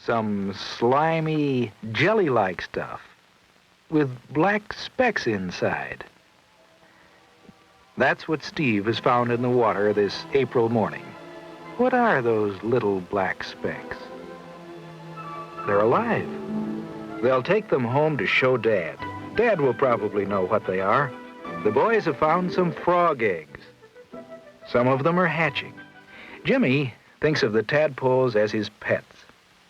Some slimy, jelly-like stuff with black specks inside. That's what Steve has found in the water this April morning. What are those little black specks? They're alive. They'll take them home to show Dad. Dad will probably know what they are. The boys have found some frog eggs. Some of them are hatching. Jimmy thinks of the tadpoles as his pets.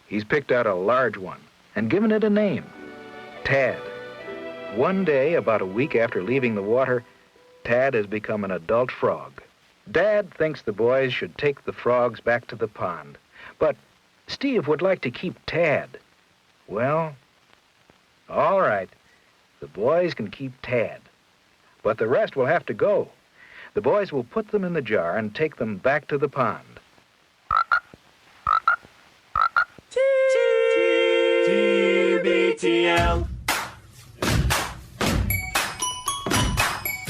He's picked out a large one and given it a name, Tad. One day, about a week after leaving the water, Tad has become an adult frog. Dad thinks the boys should take the frogs back to the pond, but Steve would like to keep Tad. Well, all right, the boys can keep Tad, but the rest will have to go. The boys will put them in the jar and take them back to the pond. TBTL.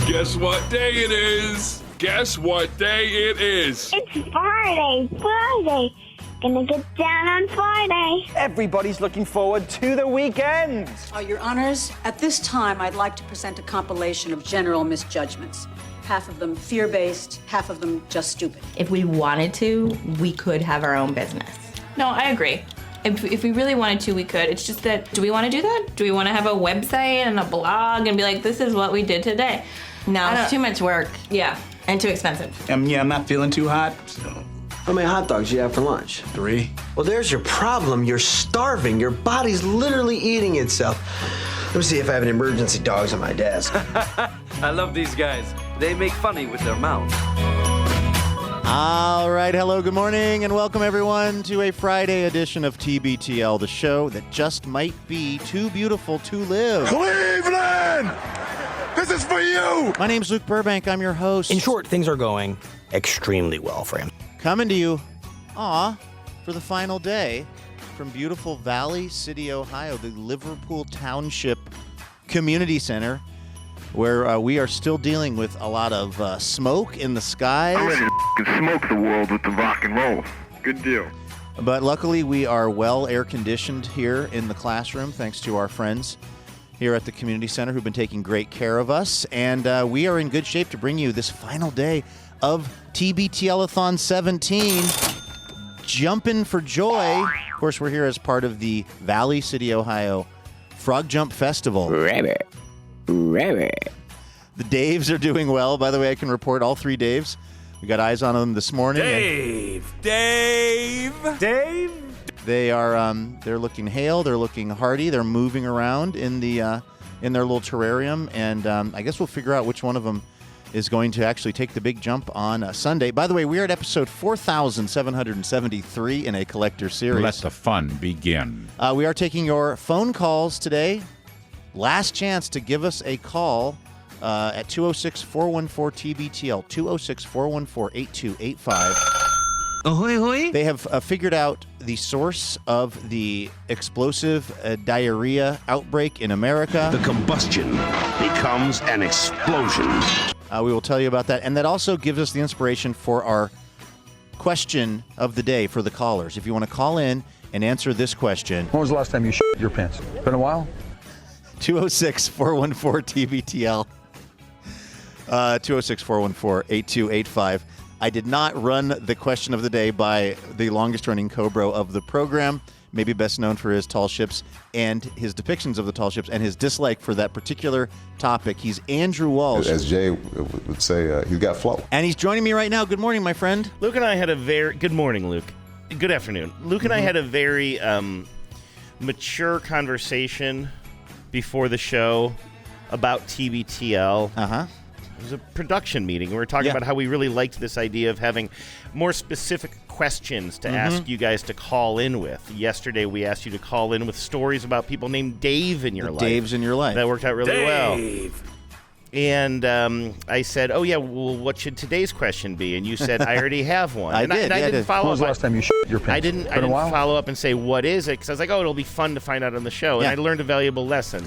Guess what day it is? Guess what day it is? It's Friday. Gonna get down on Friday. Everybody's looking forward to the weekend. Your Honors, at this time, I'd like to present a compilation of general misjudgments. Half of them fear-based, half of them just stupid. If we wanted to, we could have our own business. No, I agree. If we really wanted to, we could. It's just that, do we want to do that? Do we want to have a website and a blog and be like, this is what we did today? No, it's too much work. Yeah. And too expensive. I'm not feeling too hot, so... How many hot dogs do you have for lunch? 3. Well, there's your problem. You're starving. Your body's literally eating itself. Let me see if I have any emergency dogs on my desk. I love these guys. They make funny with their mouths. All right, hello, good morning, and welcome everyone to a Friday edition of TBTL, the show that just might be too beautiful to live. Cleveland! This is for you! My name's Luke Burbank. I'm your host. In short, things are going extremely well for him. Coming to you, for the final day from beautiful Valley City, Ohio, the Liverpool Township Community Center, where we are still dealing with a lot of smoke in the skies. I'm ready to smoke the world with the rock and roll. Good deal. But luckily, we are well air-conditioned here in the classroom, thanks to our friends here at the Community Center who've been taking great care of us. And we are in good shape to bring you this final day of TBTL-a-Thon 17. Jumping for joy. Of course, we're here as part of the Valley City, Ohio Frog Jump Festival. Rabbit. The Daves are doing well. By the way, I can report all 3 Daves. We got eyes on them this morning. Dave! They are they're looking hale, they're looking hearty, they're moving around in the in their little terrarium, and I guess we'll figure out which one of them is going to actually take the big jump on Sunday. By the way, we are at episode 4,773 in a collector series. Let the fun begin. We are taking your phone calls today. Last chance to give us a call at 206-414-TBTL, 206-414-8285. Ahoy, hoy. They have figured out the source of the explosive diarrhea outbreak in America. The combustion becomes an explosion. We will tell you about that. And that also gives us the inspiration for our question of the day for the callers. If you want to call in and answer this question. When was the last time you shit your pants? Been a while? 206-414-TBTL. 206-414-8285. I did not run the question of the day by the longest-running Cobra of the program, maybe best known for his tall ships and his depictions of the tall ships and his dislike for that particular topic. He's Andrew Walsh. As Jay would say, he's got flow. And he's joining me right now. Good morning, my friend. Luke and I had a very... Good morning, Luke. Good afternoon. Luke and I had a very mature conversation before the show about TBTL. Uh-huh. It was a production meeting. We were talking about how we really liked this idea of having more specific questions to ask you guys to call in with. Yesterday, we asked you to call in with stories about people named Dave in your life. Daves in your life. That worked out really well. And I said, oh, yeah, well, what should today's question be? And you said, I already have one. I and did. I didn't follow up. When was the last time you shit your pants? I didn't follow up and say, what is it? Because I was like, oh, it'll be fun to find out on the show. And I learned a valuable lesson.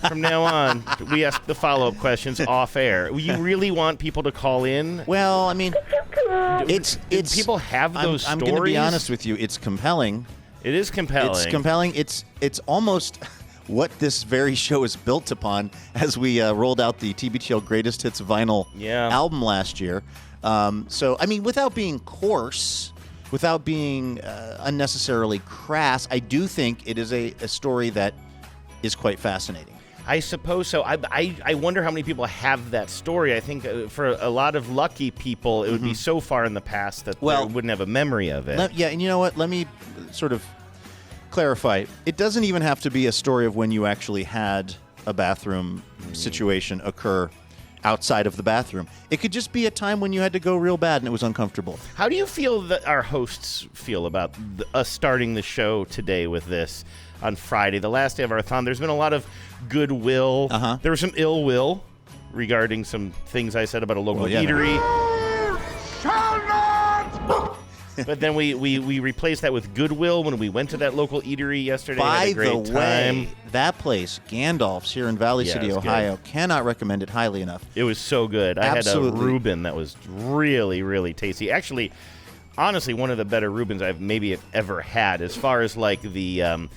From now on, we ask the follow-up questions off air. You really want people to call in? Well, I mean, it's people have those stories? I'm going to be honest with you. It's compelling. It is compelling. It's compelling. It's almost what this very show is built upon as we rolled out the TBTL Greatest Hits vinyl album last year. So, I mean, without being coarse, without being unnecessarily crass, I do think it is a story that is quite fascinating. I suppose so. I wonder how many people have that story. I think for a lot of lucky people, it would be so far in the past that they wouldn't have a memory of it. And you know what? Let me sort of clarify. It doesn't even have to be a story of when you actually had a bathroom situation occur outside of the bathroom. It could just be a time when you had to go real bad and it was uncomfortable. How do you feel that our hosts feel about us starting the show today with this on Friday, the last day of our thon? There's been a lot of goodwill. There was some ill will regarding some things I said about a local eatery. But then we replaced that with goodwill when we went to that local eatery yesterday. By had a great the way, time. That place, Gandalf's here in Valley City, Ohio, cannot recommend it highly enough. It was so good. Absolutely. I had a Reuben that was really, really tasty. Actually, honestly, one of the better Reubens I've maybe ever had, as far as like the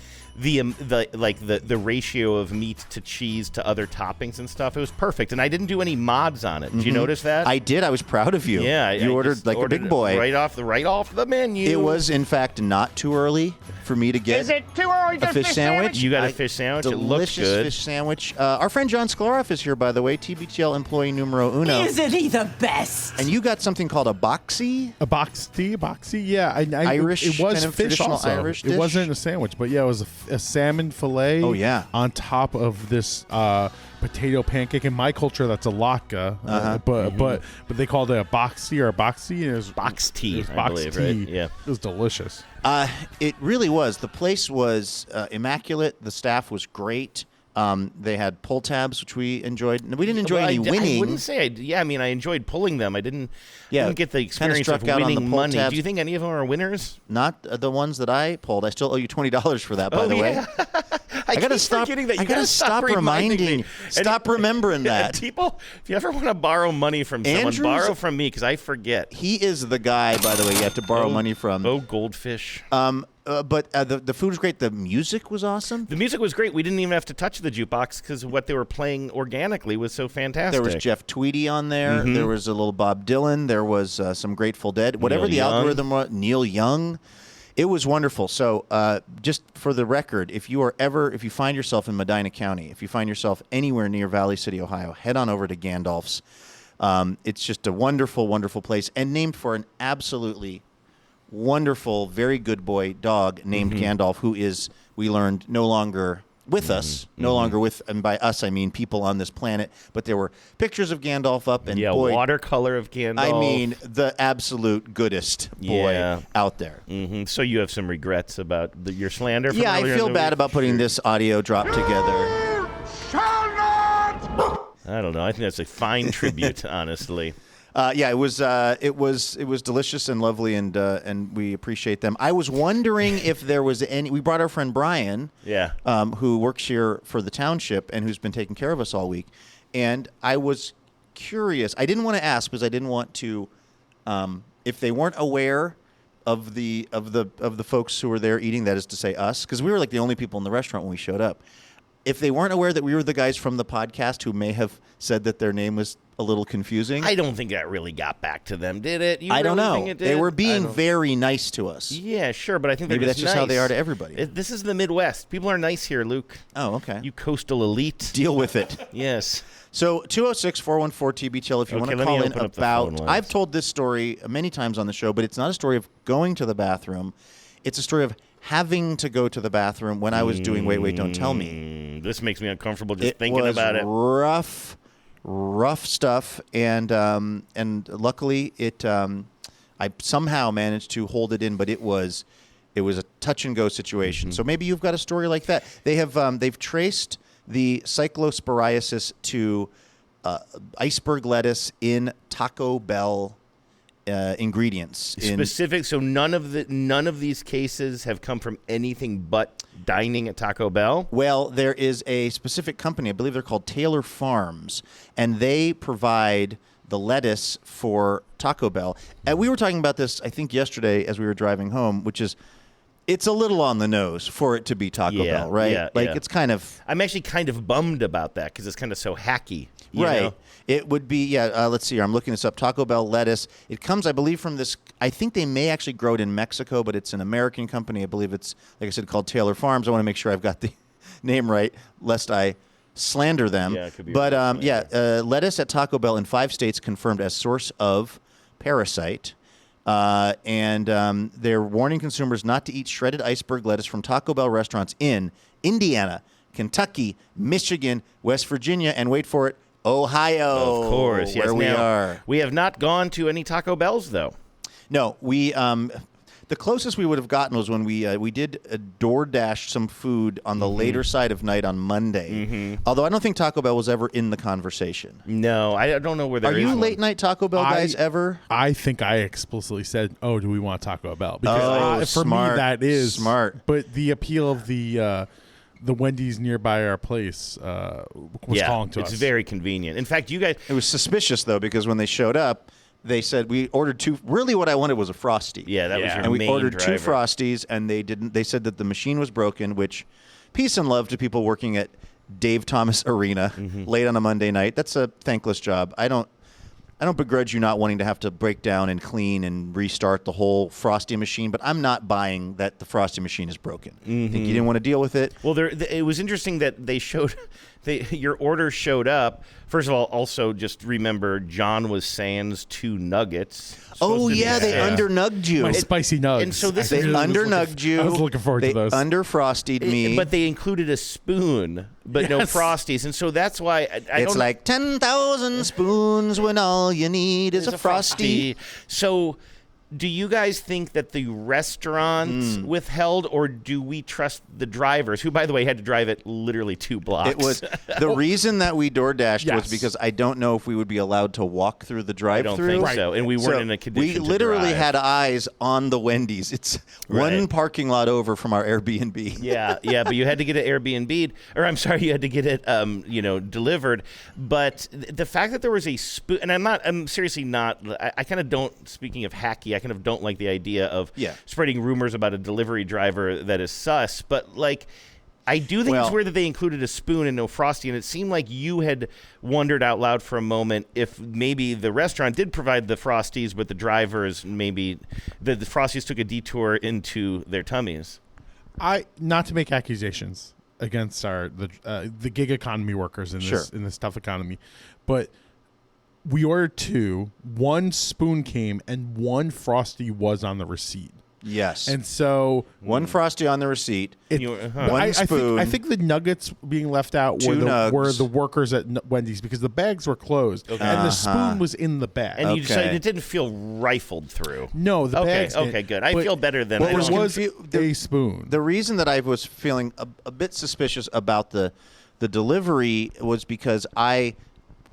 ratio of meat to cheese to other toppings and stuff. It was perfect, and I didn't do any mods on it. Did you notice that? I did. I was proud of you. Yeah, you ordered like a big boy right off the menu. It was in fact not too early for me to get. Is it too early a fish sandwich? You got a fish sandwich. It looks good. Delicious fish sandwich. Our friend John Sklarov is here, by the way. TBTL employee numero uno. Isn't he the best? And you got something called a boxy. A boxy, yeah. Irish, it was kind of fish traditional also. Irish dish. It wasn't a sandwich, but yeah, it was a salmon fillet. Oh yeah. On top of this potato pancake. In my culture, that's a latke. But they called it a boxy or a boxy. And it was box tea. It was box believe, tea. Right? Yeah. It was delicious. It really was. The place was immaculate. The staff was great. They had pull tabs, which we enjoyed. We didn't enjoy any winning. I wouldn't say. I enjoyed pulling them. I didn't get the experience struck of out on the winning pull money. tabs. Do you think any of them are winners? Not the ones that I pulled. I still owe you $20 for that, by the way. I gotta stop. I gotta stop reminding. Stop remembering that. People, if you ever want to borrow money from someone, borrow from me because I forget. He is the guy, by the way, you have to borrow money from. Oh, goldfish. But the food was great. The music was awesome. The music was great. We didn't even have to touch the jukebox because what they were playing organically was so fantastic. There was Jeff Tweedy on there. There was a little Bob Dylan. There was some Grateful Dead. Whatever the algorithm was, Neil Young. It was wonderful. So just for the record, if you find yourself in Medina County, if you find yourself anywhere near Valley City, Ohio, head on over to Gandalf's. It's just a wonderful, wonderful place and named for an absolutely wonderful, very good boy dog named Gandalf, who is, we learned, no longer with us. No longer with, and by us I mean people on this planet. But there were pictures of Gandalf up, and boy, watercolor of Gandalf. I mean, the absolute goodest boy out there. So you have some regrets about your slander? Yeah, I feel bad about putting this audio drop together. I don't know. I think that's a fine tribute, honestly. It was delicious and lovely, and we appreciate them. I was wondering if there was any. We brought our friend Brian, who works here for the township and who's been taking care of us all week, and I was curious. I didn't want to ask because I didn't want to, if they weren't aware of the folks who were there eating. That is to say, us, because we were like the only people in the restaurant when we showed up. If they weren't aware that we were the guys from the podcast who may have said that their name was a little confusing. I don't think that really got back to them, did it? I don't know. They were being very nice to us. Yeah, sure, but I think maybe that's just nice. how they are to everybody. This is the Midwest. People are nice here, Luke. Oh, okay. You coastal elite. Deal with it. Yes. So 206-414-TBTL if you want to call in about. I've told this story many times on the show, but it's not a story of going to the bathroom. It's a story of having to go to the bathroom when I was doing Wait, Don't Tell Me. This makes me uncomfortable just thinking about it. Rough stuff, and luckily I somehow managed to hold it in, but it was a touch and go situation. So maybe you've got a story like that. They've traced the cyclosporiasis to iceberg lettuce in Taco Bell ingredients. Specific. So none of these cases have come from anything but dining at Taco Bell? Well, there is a specific company, I believe they're called Taylor Farms, and they provide the lettuce for Taco Bell. And we were talking about this, I think, yesterday as we were driving home, which is It's a little on the nose for it to be Taco Bell, right? Yeah, it's kind of... I'm actually kind of bummed about that because it's kind of so hacky. You right. know? It would be, let's see here. I'm looking this up. Taco Bell lettuce. It comes, I believe, from this... I think they may actually grow it in Mexico, but it's an American company. I believe it's, like I said, called Taylor Farms. I want to make sure I've got the name right, lest I slander them. Yeah, it could be. But, lettuce at Taco Bell in 5 states confirmed as source of parasite. And they're warning consumers not to eat shredded iceberg lettuce from Taco Bell restaurants in Indiana, Kentucky, Michigan, West Virginia, and wait for it, Ohio. Of course, yes. Where we are. We have not gone to any Taco Bells, though. No, we the closest we would have gotten was when we did DoorDash some food on the later side of night on Monday. Although I don't think Taco Bell was ever in the conversation. No, I don't know where there is. Are you late night Taco Bell guys ever? I think I explicitly said, "Oh, do we want Taco Bell?" Because for me that is smart. But the appeal of the Wendy's nearby our place was calling to us. It's very convenient. In fact, you guys... It was suspicious, though, because when they showed up, they said we ordered 2. Really, what I wanted was a Frosty. Yeah, that was your and we main ordered driver. 2 Frosties, and they didn't. They said that the machine was broken. Which, peace and love to people working at Dave Thomas Arena late on a Monday night. That's a thankless job. I don't begrudge you not wanting to have to break down and clean and restart the whole Frosty machine, but I'm not buying that the Frosty machine is broken. I think you didn't want to deal with it. Well, it was interesting that they showed your order showed up. First of all, also just remember John was sans 2 nuggets. Oh yeah, they undernugged you. My spicy nugs. And so this they undernugged you. I was looking forward to those. They underfrostied me. But they included a spoon, but no Frosties. And so that's why it's like 10,000 spoons when all you need is a Frosty. So do you guys think that the restaurants withheld, or do we trust the drivers, who, by the way, had to drive it literally 2 blocks? It was the reason that we DoorDashed was because I don't know if we would be allowed to walk through the drive-thru. I don't think so, and we weren't in a condition We literally to drive. had eyes on the Wendy's. It's one parking lot over from our Airbnb. Yeah, but you had to get it Airbnb'd, or I'm sorry, you had to get it, delivered. But the fact that there was a spoon, and I'm seriously not. I kind of don't. Speaking of hacky, I kind of don't like the idea of spreading rumors about a delivery driver that is sus, but like I do think it's weird that they included a spoon and no Frosty, and it seemed like you had wondered out loud for a moment if maybe the restaurant did provide the Frosties, but the drivers maybe the Frosties took a detour into their tummies. Not to make accusations against the gig economy workers in this tough economy, but we ordered 2. 1 spoon came, and 1 Frosty was on the receipt. Yes. And so 1 Frosty on the receipt. 1 spoon. I think the nuggets being left out were the workers at Wendy's because the bags were closed, and the spoon was in the bag. And you decided it didn't feel rifled through. No, the bags. Okay, good. I feel better than it was a spoon. The reason that I was feeling a bit suspicious about the delivery was because I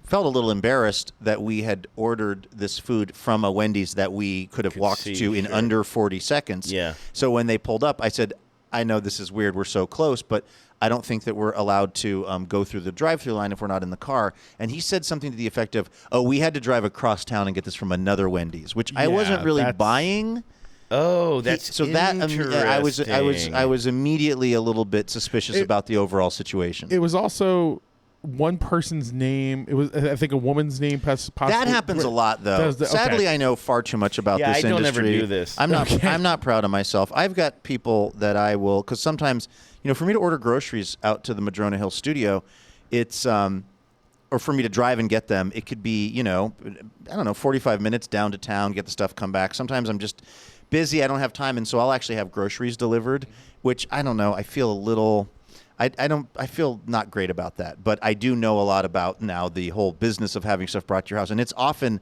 felt a little embarrassed that we had ordered this food from a Wendy's that we could have walked to in under 40 seconds. Yeah. So when they pulled up, I said, I know this is weird, we're so close, but I don't think that we're allowed to go through the drive-thru line if we're not in the car. And he said something to the effect of, we had to drive across town and get this from another Wendy's, which I wasn't really buying. Oh, that's interesting. I was immediately a little bit suspicious about the overall situation. It was also one person's name. It was, I think, a woman's name. Possibly. That happens a lot, though. Sadly, I know far too much about this industry. I don't ever do this. I'm not proud of myself. I've got people that I will, because sometimes, for me to order groceries out to the Madrona Hill studio, it's or for me to drive and get them, it could be, 45 minutes down to town, get the stuff, come back. Sometimes I'm just busy. I don't have time, and so I'll actually have groceries delivered, which I don't know. I feel a little. I feel not great about that, but I do know a lot about now the whole business of having stuff brought to your house, and it's often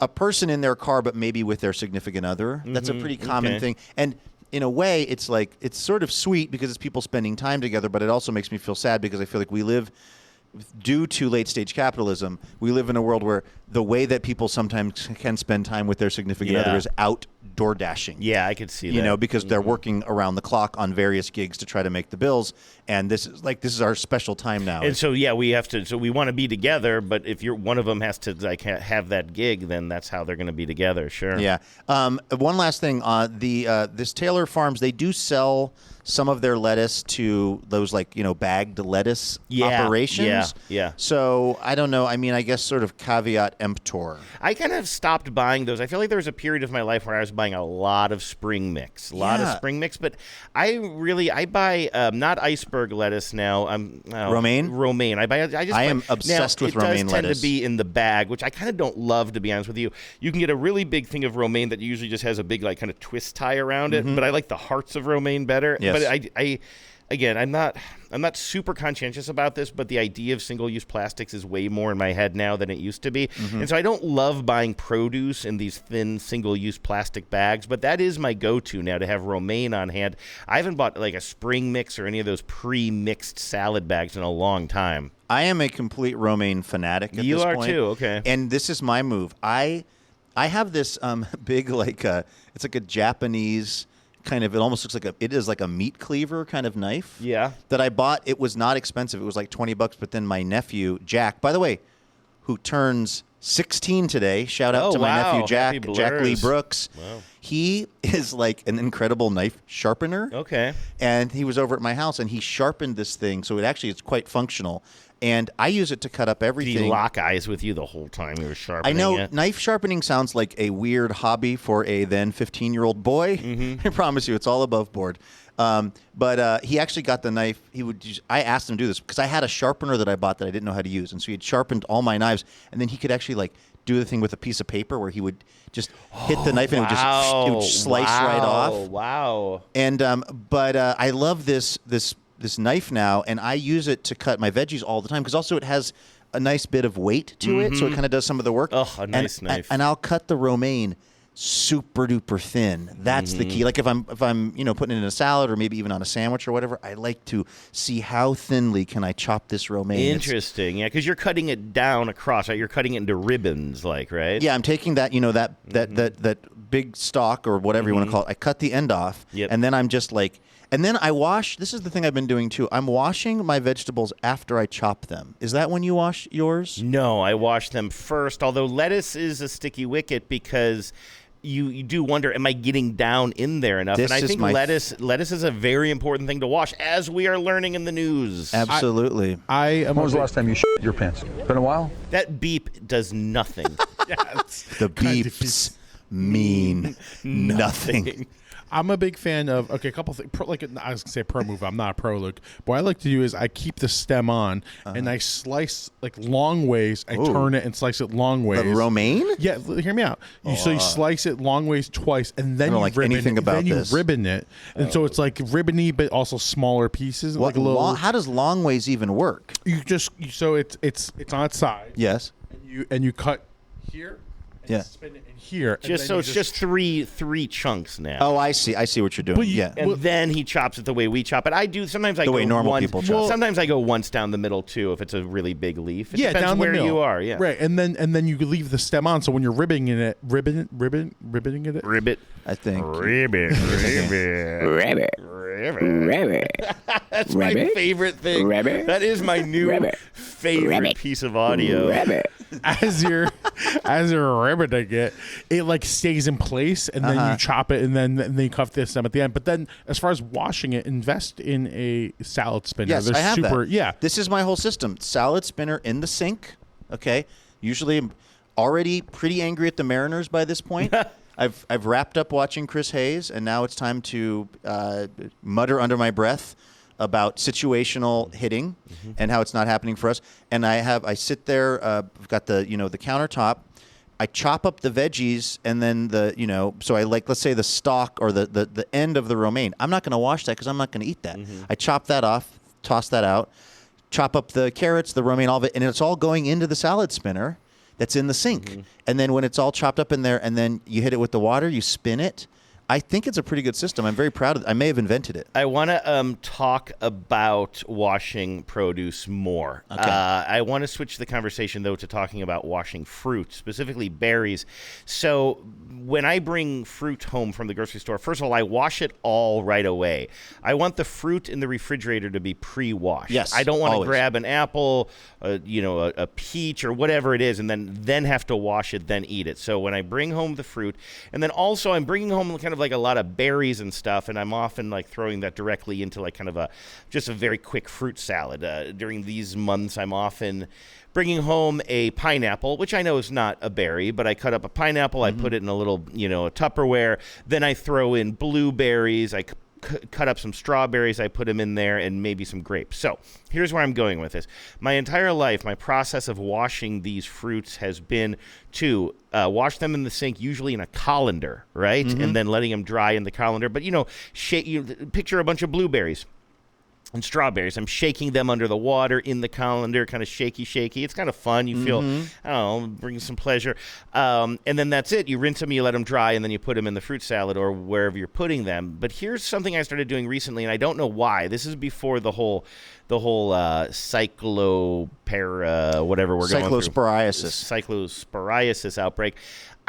a person in their car, but maybe with their significant other. That's a pretty common thing, and in a way, it's like it's sort of sweet because it's people spending time together, but it also makes me feel sad because I feel like we live due to late stage capitalism, we live in a world where the way that people sometimes can spend time with their significant other is outdoor dashing. Yeah, I could see that. You know, because they're working around the clock on various gigs to try to make the bills, and this is our special time now. And so we have to. So we want to be together, but if one of them has to like have that gig, then that's how they're going to be together. Sure. Yeah. One last thing. This Taylor Farms, they do sell some of their lettuce to those bagged lettuce operations. Yeah. So I don't know. I mean, I guess sort of caveat emptor. I kind of stopped buying those. I feel like there was a period of my life where I was buying a lot of spring mix, but I buy not iceberg lettuce now. Romaine. Romaine. I am obsessed with romaine lettuce. It does tend to be in the bag, which I kind of don't love, to be honest with you. You can get a really big thing of romaine that usually just has a big kind of twist tie around it, but I like the hearts of romaine better. Yes. But I'm not super conscientious about this, but the idea of single-use plastics is way more in my head now than it used to be. And so I don't love buying produce in these thin single-use plastic bags, but that is my go-to now, to have romaine on hand. I haven't bought like a spring mix or any of those pre-mixed salad bags in a long time. I am a complete romaine fanatic at this point. You are too, okay. And this is my move. I have this big it's like a Japanese kind of, it almost looks like it is like a meat cleaver kind of knife. Yeah. That I bought. It was not expensive. It was like $20, but then my nephew, Jack, by the way, who turns 16 today, shout out to my nephew, Jack Lee Brooks. Wow. He is like an incredible knife sharpener. Okay. And he was over at my house and he sharpened this thing. So it's quite functional. And I use it to cut up everything. Did he lock eyes with you the whole time you were sharpening I know it? Knife sharpening sounds like a weird hobby for a then 15-year-old boy. I promise you, it's all above board. But he actually got the knife. I asked him to do this because I had a sharpener that I bought that I didn't know how to use. And so he had sharpened all my knives. And then he could actually do the thing with a piece of paper where he would just hit the knife and it would slice right off. Wow. And but I love this knife now, and I use it to cut my veggies all the time because also it has a nice bit of weight to it, so it kind of does some of the work. Oh, a nice knife. And I'll cut the romaine super duper thin. That's the key. Like if I'm putting it in a salad or maybe even on a sandwich or whatever, I like to see how thinly can I chop this romaine. Interesting. Yeah, because you're cutting it down across, right? You're cutting it into ribbons, right? Yeah, I'm taking that, that big stalk or whatever you want to call it. I cut the end off, and then I'm just and then I wash. This is the thing I've been doing too. I'm washing my vegetables after I chop them. Is that when you wash yours? No, I wash them first. Although lettuce is a sticky wicket because you do wonder, am I getting down in there enough? And I think lettuce is a very important thing to wash, as we are learning in the news. Absolutely. When was the last time you shit your pants? Been a while? That beep does nothing. The beeps mean nothing. I'm a big fan of a couple things. I was gonna say pro move. I'm not a pro, Luke. What I like to do is I keep the stem on and I slice long ways. I turn it and slice it long ways. The romaine? Yeah, hear me out. So you slice it long ways twice, and then I don't like anything about this. You ribbon it, and so it's like ribbony, but also smaller pieces. How does long ways even work? You just so it's on its side. Yes. And you cut here. And spin it in here. It's just three chunks now. Oh, I see what you're doing. And then he chops it the way we chop it. I do sometimes. I the go way normal people chop. Sometimes I go once down the middle too if it's a really big leaf. It depends down where the middle. you are. Yeah, right. And then you leave the stem on. So when you're ribboning it, ribbit. I think ribbit. That's my favorite thing. That is my new favorite piece of audio. As you're ribboning it, it stays in place, and then you chop it, and then you cut the stem at the end. But then, as far as washing it, invest in a salad spinner. Yes, I have that. Yeah, this is my whole system. Salad spinner in the sink. Okay, usually I'm already pretty angry at the Mariners by this point. I've wrapped up watching Chris Hayes, and now it's time to mutter under my breath about situational hitting and how it's not happening for us. And I sit there. I've got the countertop. I chop up the veggies, and then so I let's say the stalk or the end of the romaine. I'm not going to wash that because I'm not going to eat that. I chop that off, toss that out, chop up the carrots, the romaine, all of it, and it's all going into the salad spinner that's in the sink. And then when it's all chopped up in there, and then you hit it with the water, you spin it. I think it's a pretty good system. I'm very proud of it. I may have invented it. I want to talk about washing produce more. Okay. I want to switch the conversation, though, to talking about washing fruit, specifically berries. So when I bring fruit home from the grocery store, first of all, I wash it all right away. I want the fruit in the refrigerator to be pre-washed. Yes, I don't want always. to grab an apple, a peach or whatever it is, and then have to wash it, then eat it. So when I bring home the fruit, and then also I'm bringing home kind of like a lot of berries and stuff, and I'm often like throwing that directly into like kind of just a very quick fruit salad. During these months, I'm often bringing home a pineapple, which I know is not a berry, but I cut up a pineapple, I put it in a little, a Tupperware, then I throw in blueberries, I cut up some strawberries, I put them in there, and maybe some grapes. So here's where I'm going with this. My entire life, my process of washing these fruits has been to wash them in the sink, usually in a colander, right? And then letting them dry in the colander. But, picture a bunch of blueberries and strawberries. I'm shaking them under the water in the colander, kind of shaky. It's kind of fun. You feel, I don't know, brings some pleasure. And then that's it. You rinse them, you let them dry, and then you put them in the fruit salad or wherever you're putting them. But here's something I started doing recently, and I don't know why. This is before the whole cyclosporiasis outbreak.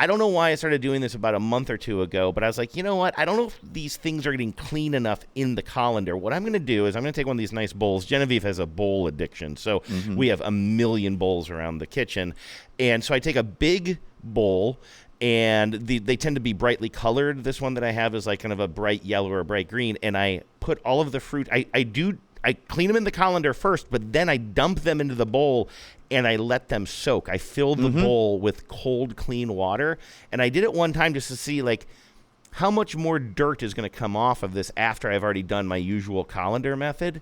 I don't know why I started doing this about a month or two ago, but I was like, you know what? I don't know if these things are getting clean enough in the colander. What I'm going to do is I'm going to take one of these nice bowls. Genevieve has a bowl addiction, so we have a million bowls around the kitchen. And so I take a big bowl, and they tend to be brightly colored. This one that I have is like kind of a bright yellow or a bright green, and I put all of the fruit. I clean them in the colander first, but then I dump them into the bowl and I let them soak. I filled the bowl with cold, clean water, and I did it one time just to see like how much more dirt is going to come off of this after I've already done my usual colander method.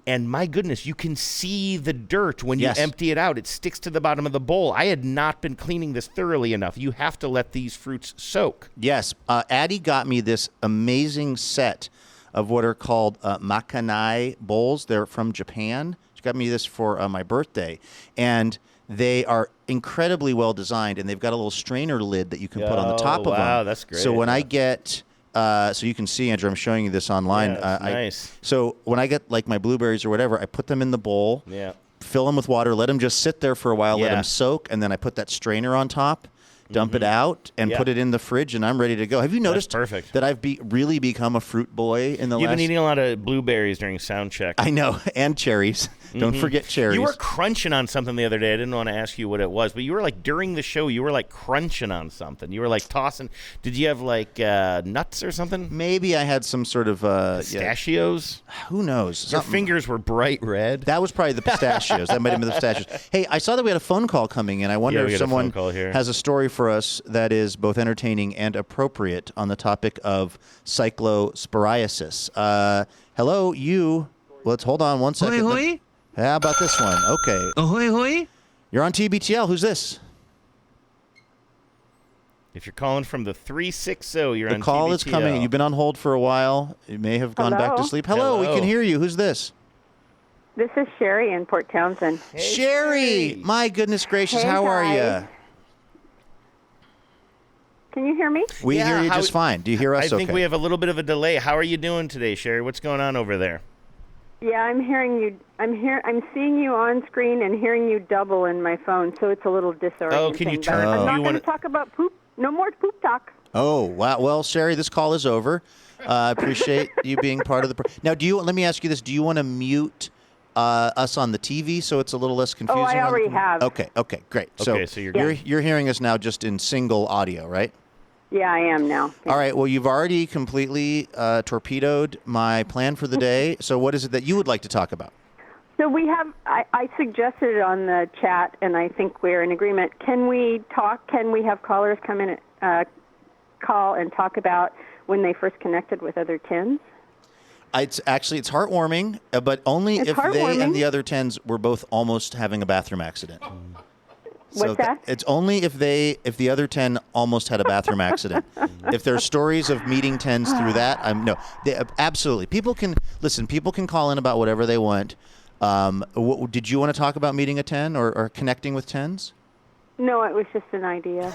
And my goodness, you can see the dirt when you empty it out. It sticks to the bottom of the bowl. I had not been cleaning this thoroughly enough. You have to let these fruits soak. Yes. Addie got me this amazing set of what are called makanai bowls. They're from Japan. She got me this for my birthday. And they are incredibly well designed, and they've got a little strainer lid that you can put on the top of them. Wow, that's great. So when I get... so you can see, Andrew, I'm showing you this online. Yeah, nice. So when I get like my blueberries or whatever, I put them in the bowl, fill them with water, let them just sit there for a while, let them soak, and then I put that strainer on top, dump it out, and put it in the fridge, and I'm ready to go. Have you noticed that I've really become a fruit boy in the last... You've been eating a lot of blueberries during sound check. I know, and cherries. Don't forget cherries. You were crunching on something the other day. I didn't want to ask you what it was, but you were like, during the show, you were like crunching on something. You were like tossing. Did you have like nuts or something? Maybe I had some sort of... pistachios? Who knows? Your fingers were bright red. That was probably the pistachios. That might have been the pistachios. Hey, I saw that we had a phone call coming in. I wonder if someone has a story for us that is both entertaining and appropriate on the topic of cyclosporiasis. Hello, you. Let's hold on one second. Hoi, hoi. How about this one? Okay. Ahoy, hoy. You're on TBTL. Who's this? If you're calling from the 360, you're on TBTL. The call is coming. You've been on hold for a while. You may have gone back to sleep. Hello, we can hear you. Who's this? This is Sherry in Port Townsend. Hey, Sherry! My goodness gracious, how are you? Can you hear me? We hear you just fine. Do you hear us I think we have a little bit of a delay. How are you doing today, Sherry? What's going on over there? Yeah, I'm hearing you. I'm seeing you on screen and hearing you double in my phone, so it's a little disorienting. Oh, can you turn? I'm not going to talk about poop. No more poop talk. Oh, wow. Well, Sherry, this call is over. I appreciate you being part of the... Now, let me ask you this. Do you want to mute us on the TV so it's a little less confusing? Oh, I already have. Okay, great. Okay, so you're hearing us now just in single audio, right? Yeah, I am now. All right. Well, you've already completely torpedoed my plan for the day. So what is it that you would like to talk about? So we have, I suggested it on the chat, and I think we're in agreement. Can we talk? Can we have callers come in, call and talk about when they first connected with other tens? It's heartwarming, but only if they and the other tens were both almost having a bathroom accident. What's that? It's only if the other 10 almost had a bathroom accident. If there's stories of meeting 10s through that, absolutely. People can call in about whatever they want. Did you want to talk about meeting a 10 or connecting with 10s? No, it was just an idea.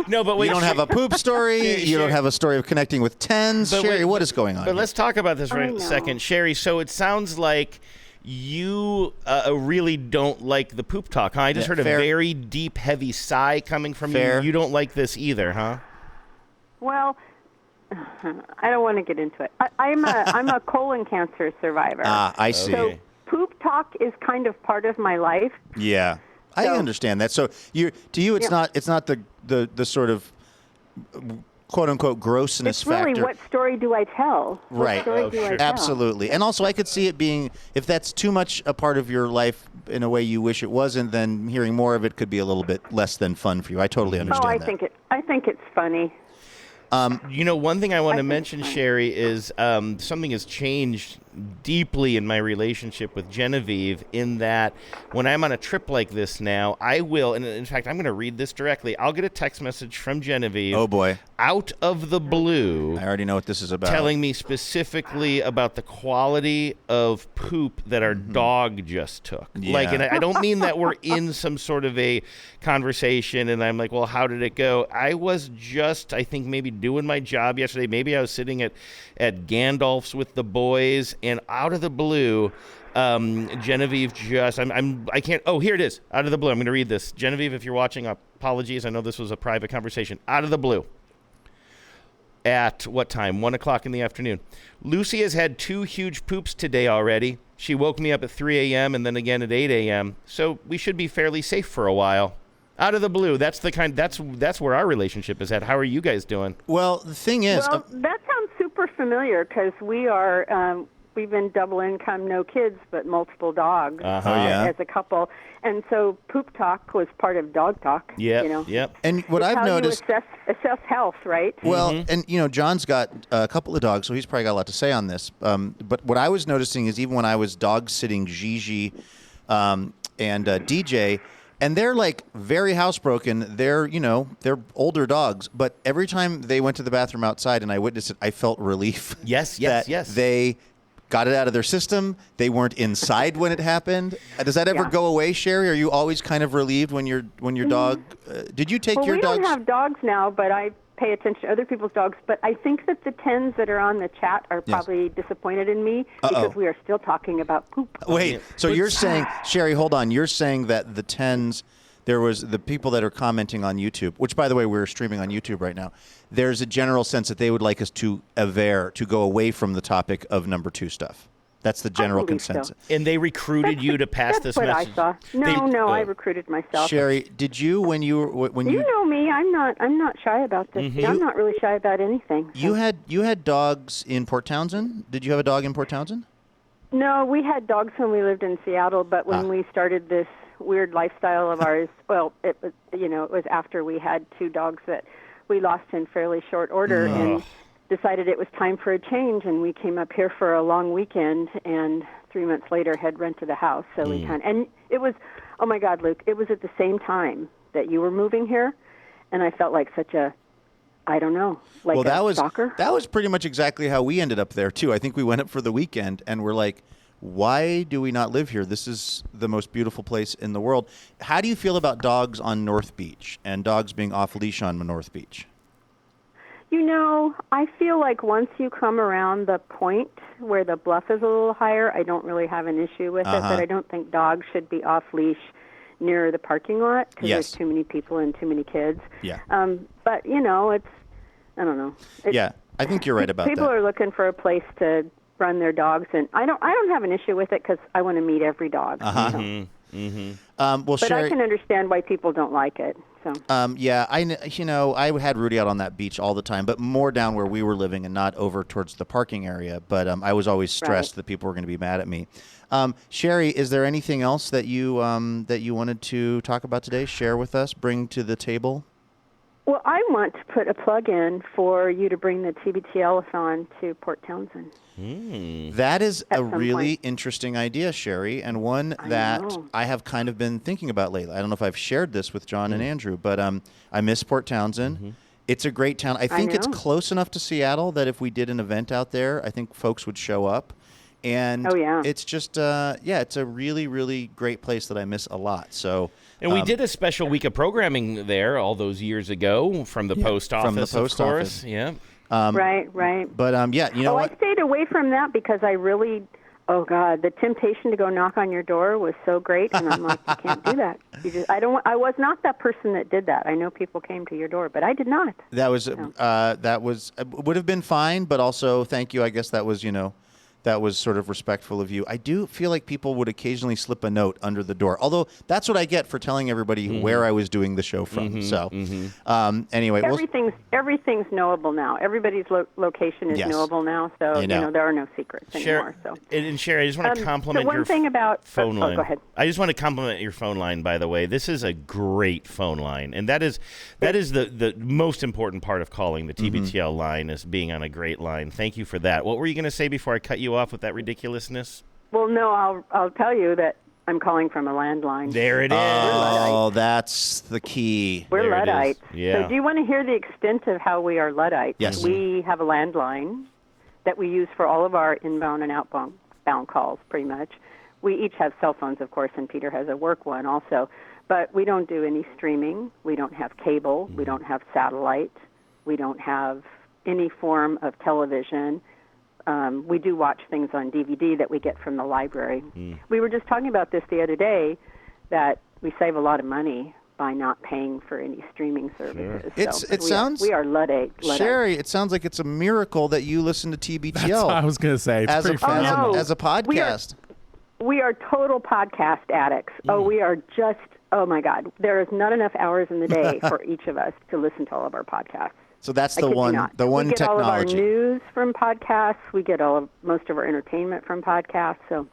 No, but you don't have a poop story. You don't have a story of connecting with tens. Sherry, what is going on? But let's talk about this right a second. Sherry, so it sounds like you really don't like the poop talk, huh? I just heard a very deep, heavy sigh coming from you. You don't like this either, huh? Well, I don't want to get into it. I'm a colon cancer survivor. I see. So poop talk is kind of part of my life. Yeah. I understand that. So to you, it's not the sort of quote unquote grossness it's really factor. What story do I tell? Right. What story do I tell? Absolutely. And also, I could see it being, if that's too much a part of your life in a way you wish it wasn't, then hearing more of it could be a little bit less than fun for you. I totally understand that. I think it's funny. One thing I want to mention, Sherry, is something has changed deeply in my relationship with Genevieve in that when I'm on a trip like this now, I will, and in fact, I'm going to read this directly. I'll get a text message from Genevieve. Oh, boy. Out of the blue. I already know what this is about. Telling me specifically about the quality of poop that our dog just took. Yeah. And I don't mean that we're in some sort of a conversation and I'm like, well, how did it go? I was just, I think, maybe doing my job yesterday. Maybe I was sitting at Gandalf's with the boys, and out of the blue, Genevieve just, I can't, oh, here it is. Out of the blue. I'm going to read this. Genevieve, if you're watching, apologies. I know this was a private conversation. Out of the blue. At what time? 1 o'clock in the afternoon. Lucy has had 2 huge poops today already. She woke me up at 3 a.m. and then again at 8 a.m. So we should be fairly safe for a while. Out of the blue. That's the kind. That's where our relationship is at. How are you guys doing? Well, the thing is, that sounds super familiar because we are. We've been double income, no kids, but multiple dogs as a couple. And so poop talk was part of dog talk. Yeah, you know? Yep. And what it's I've how noticed, you assess health, right? Well, and John's got a couple of dogs, so he's probably got a lot to say on this. But what I was noticing is even when I was dog sitting Gigi and DJ, and they're like very housebroken. They're older dogs, but every time they went to the bathroom outside and I witnessed it, I felt relief. Yes. They got it out of their system. They weren't inside when it happened. Does that ever go away, Sherry? Are you always kind of relieved when your dog? Did you take your dogs? We don't have dogs now, but I pay attention to other people's dogs. But I think that the tens that are on the chat are probably disappointed in me because we are still talking about poop. Wait, so you're saying, Sherry, hold on. You're saying that the tens, there was the people that are commenting on YouTube, which, by the way, we're streaming on YouTube right now. There's a general sense that they would like us to go away from the topic of number 2 stuff. That's the general consensus. So. And they recruited you to pass this message? That's what I saw. I recruited myself. Sherry, did you, when you... You know me. I'm not shy about this. Mm-hmm. I'm not really shy about anything. So. You had dogs in Port Townsend? Did you have a dog in Port Townsend? No, we had dogs when we lived in Seattle, but when we started this weird lifestyle of ours, well, it was after we had 2 dogs that we lost in fairly short order and decided it was time for a change, and we came up here for a long weekend, and 3 months later had rented a house. So we and it was, oh my God, Luke, it was at the same time that you were moving here, and I felt like such a, I don't know, like stalker. That was pretty much exactly how we ended up there too. I think we went up for the weekend, and we're like, why do we not live here? This is the most beautiful place in the world. How do you feel about dogs on North Beach and dogs being off leash on North Beach? I feel like once you come around the point where the bluff is a little higher, I don't really have an issue with it, but I don't think dogs should be off leash near the parking lot because there's too many people and too many kids. Yeah. But, it's, I don't know. I think you're right about people that. People are looking for a place to run their dogs, and I don't have an issue with it because I want to meet every dog. Well, but Sherry, I can understand why people don't like it. So. I had Rudy out on that beach all the time, but more down where we were living and not over towards the parking area. But I was always stressed that people were going to be mad at me. Sherry, is there anything else that you wanted to talk about today? Share with us, bring to the table. Well, I want to put a plug in for you to bring the TBTL-a-Thon to Port Townsend. That is a really interesting idea, Sherry, and one that I have kind of been thinking about lately. I don't know if I've shared this with Jon and Andrew, but I miss Port Townsend. It's a great town. I think it's close enough to Seattle that if we did an event out there, I think folks would show up. And Oh, yeah. it's just, it's a really, really great place that I miss a lot. So, and we did a special week of programming there all those years ago from the post office, from the post of course. office. Yeah. Right. But, you know what? I stayed away from that because I really, oh, God, the temptation to go knock on your door was so great. And I'm like, you can't do that. I was not that person that did that. I know people came to your door, but I did not. That was, would have been fine, but also, thank you. I guess that was, that was sort of respectful of you. I do feel like people would occasionally slip a note under the door, although that's what I get for telling everybody where I was doing the show from. So, anyway, everything's knowable now. Everybody's location is knowable now, so there are no secrets anymore. So, and Sherry, I just want to compliment one your thing about phone line. Go ahead. I just want to compliment your phone line. By the way, this is a great phone line, and that is the most important part of calling the TBTL line is being on a great line. Thank you for that. What were you going to say before I cut you off with that ridiculousness? Well, no, I'll tell you that I'm calling from a landline. There it is. Oh, that's the key. We're Luddites. Yeah. So do you want to hear the extent of how we are Luddites? Yes. We have a landline that we use for all of our inbound and outbound calls, pretty much. We each have cell phones, of course, and Peter has a work one also. But we don't do any streaming. We don't have cable. We don't have satellite. We don't have any form of television. We do watch things on DVD that we get from the library. We were just talking about this the other day, that we save a lot of money by not paying for any streaming services. Sure. We are Luddites. Sherry, it sounds like it's a miracle that you listen to TBTL. That's what I was going to say. It's as pretty as a podcast. We are total podcast addicts. Oh, we are just, oh my God. There is not enough hours in the day for each of us to listen to all of our podcasts. So that's the one we get technology. all of our news from podcasts. We get most of our entertainment from podcasts. So,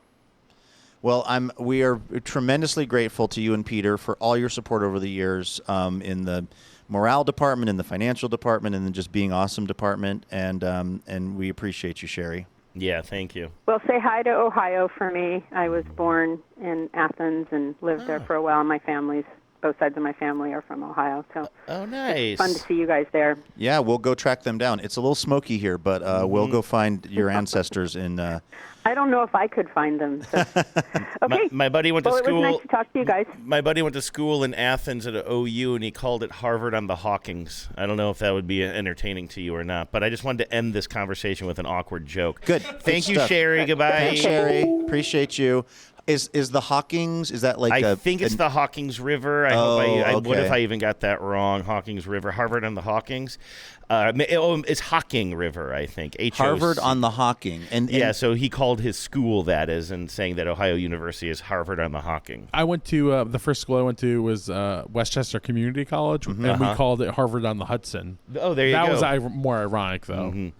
well, we are tremendously grateful to you and Peter for all your support over the years in the morale department, in the financial department, and then just being awesome department. And we appreciate you, Sherry. Yeah, thank you. Well, say hi to Ohio for me. I was born in Athens and lived there for a while. Both sides of my family are from Ohio, so nice. It's fun to see you guys there. Yeah, we'll go track them down. It's a little smoky here, but we'll go find your ancestors in. I don't know if I could find them. So. Okay. My buddy went to school. It was nice to talk to you guys. My buddy went to school in Athens at OU, and he called it Harvard on the Hawkings. I don't know if that would be entertaining to you or not, but I just wanted to end this conversation with an awkward joke. Good. Thank you, stuff. Sherry. Goodbye. Thanks, Sherry. Appreciate you. Is the Hawkings? Is that like? I think it's the Hawkings River. What if I even got that wrong? Hawkings River, Harvard on the Hawkings. It's Hocking River, I think. Harvard on the Hocking, and yeah. So he called his school that as, and saying that Ohio University is Harvard on the Hocking. I went to the first school I went to was Westchester Community College, and we called it Harvard on the Hudson. Oh, there you go. That was more ironic, though.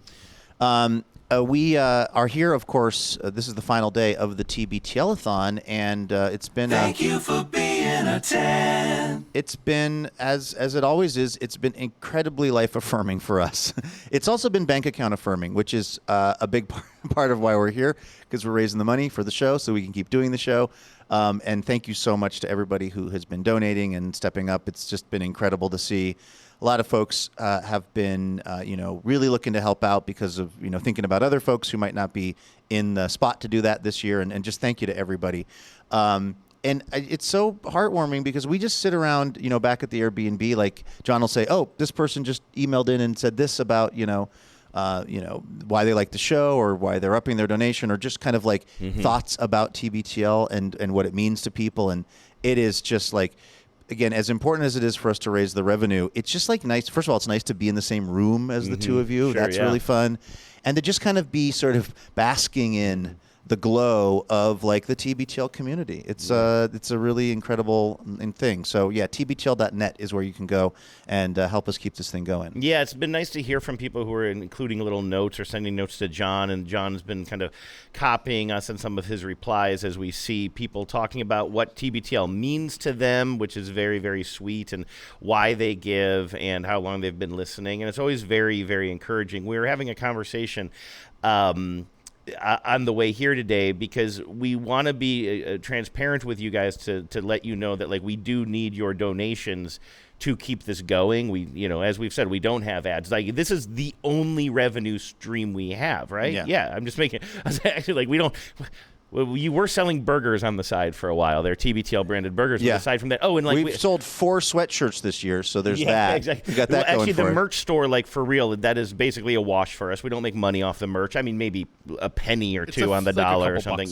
We are here, of course. This is the final day of the TBTL-a-Thon, and it's been. Thank you for being a 10. It's been, as it always is, it's been incredibly life-affirming for us. It's also been bank account affirming, which is a big part of why we're here, because we're raising the money for the show so we can keep doing the show. And thank you so much to everybody who has been donating and stepping up. It's just been incredible to see. A lot of folks have been, really looking to help out because of, thinking about other folks who might not be in the spot to do that this year. And just thank you to everybody. And it's so heartwarming because we just sit around, back at the Airbnb, like John will say, oh, this person just emailed in and said this about, why they like the show or why they're upping their donation or just kind of like thoughts about TBTL and what it means to people. And it is just like, again, as important as it is for us to raise the revenue, it's just like nice. First of all, it's nice to be in the same room as the two of you. Sure, That's really fun. And to just kind of be sort of basking in the glow of like the TBTL community. It's a really incredible thing. So yeah, tbtl.net is where you can go and help us keep this thing going. Yeah, it's been nice to hear from people who are including little notes or sending notes to John, and John's been kind of copying us in some of his replies as we see people talking about what TBTL means to them, which is very, very sweet, and why they give and how long they've been listening. And it's always very, very encouraging. We were having a conversation on the way here today, because we want to be transparent with you guys to let you know that like we do need your donations to keep this going. We, as we've said, we don't have ads. Like, this is the only revenue stream we have, right? Yeah. I'm just making. I was actually like, we don't. Well, you were selling burgers on the side for a while. They're TBTL branded burgers. But aside from that, we've sold 4 sweatshirts this year, so there's that. Exactly. We got that going actually, for the it. merch store, like for real, that is basically a wash for us. We don't make money off the merch. I mean, maybe a penny or two on the dollar or something.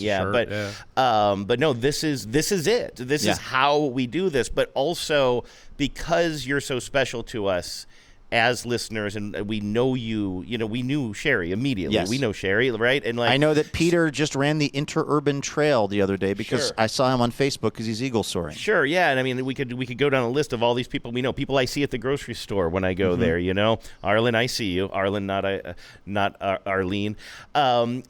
But no, this is it. This is how we do this. But also because you're so special to us as listeners, and we know you, we knew Sherry immediately. Yes. We know Sherry, right? And I know that Peter just ran the Interurban Trail the other day because I saw him on Facebook because he's eagle soaring. Sure, yeah, and I mean we could go down a list of all these people we know, people I see at the grocery store when I go there. Arlen, I see you. Arlen, not Arlene.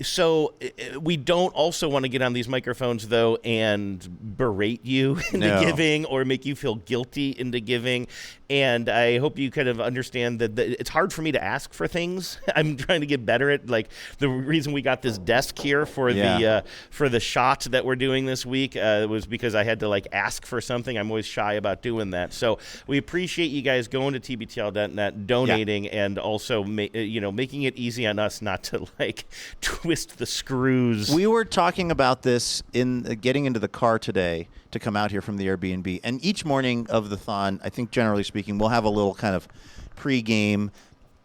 So we don't also want to get on these microphones though and berate you into giving or make you feel guilty into giving. And I hope you kind of understand that it's hard for me to ask for things. I'm trying to get better at, like, the reason we got this desk here for the shot that we're doing this week was because I had to, like, ask for something. I'm always shy about doing that. So we appreciate you guys going to TBTL.net, donating, and also making it easy on us not to, like, twist the screws. We were talking about this in getting into the car today to come out here from the Airbnb. And each morning of the Thon, I think generally speaking, we'll have a little kind of pre-game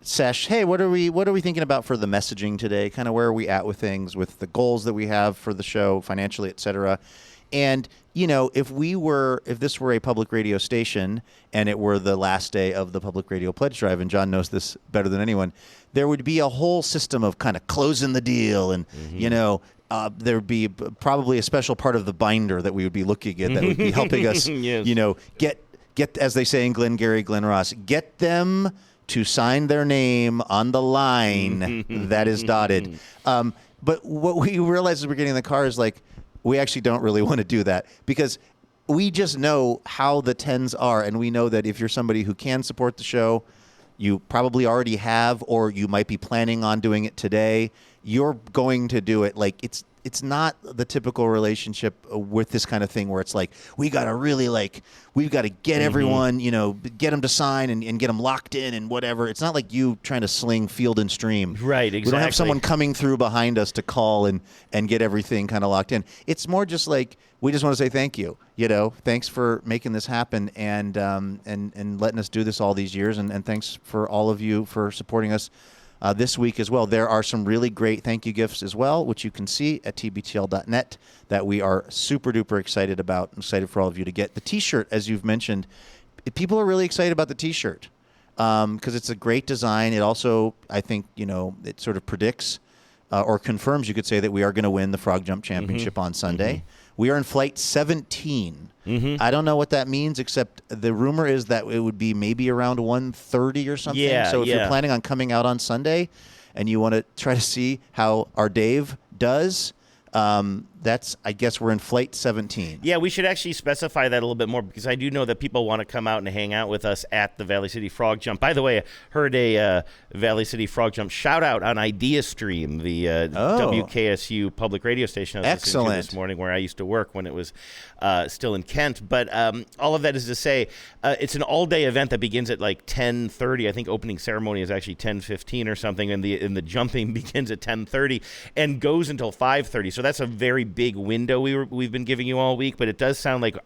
sesh. Hey, what are we thinking about for the messaging today? Kind of where are we at with things, with the goals that we have for the show, financially, et cetera. And, if this were a public radio station and it were the last day of the Public Radio Pledge Drive, and John knows this better than anyone, there would be a whole system of kind of closing the deal and, there would be probably a special part of the binder that we would be looking at that would be helping us, get, as they say in Glengarry Glen Ross, get them to sign their name on the line that is dotted. But what we realized as we're getting in the car is, like, we actually don't really want to do that because we just know how the tens are, and we know that if you're somebody who can support the show, you probably already have, or you might be planning on doing it today, you're going to do it. Like, it's not the typical relationship with this kind of thing where it's like, we've got to get everyone, get them to sign and get them locked in and whatever. It's not like you trying to sling Field and Stream. Right, exactly. We don't have someone coming through behind us to call and get everything kind of locked in. It's more just like, we just want to say thank you. Thanks for making this happen and letting us do this all these years. And thanks for all of you for supporting us this week as well. There are some really great thank you gifts as well, which you can see at tbtl.net that we are super duper excited about. I'm excited for all of you to get the T-shirt, as you've mentioned. People are really excited about the T-shirt because it's a great design. It also, I think, it sort of predicts or confirms, you could say, that we are going to win the Frog Jump Championship on Sunday. We are in flight 17. I don't know what that means, except the rumor is that it would be maybe around 1:30 or something. So if you're planning on coming out on Sunday and you want to try to see how our Dave does, I guess we're in flight 17. Yeah, we should actually specify that a little bit more because I do know that people want to come out and hang out with us at the Valley City Frog Jump. By the way, I heard a Valley City Frog Jump shout out on Idea Stream, the WKSU public radio station I was listening to this morning, where I used to work when it was still in Kent. But all of that is to say, it's an all-day event that begins at like 10:30. I think opening ceremony is actually 10:15 or something, and the jumping begins at 10:30 and goes until 5:30. So that's a very big window we've been giving you all week, but it does sound like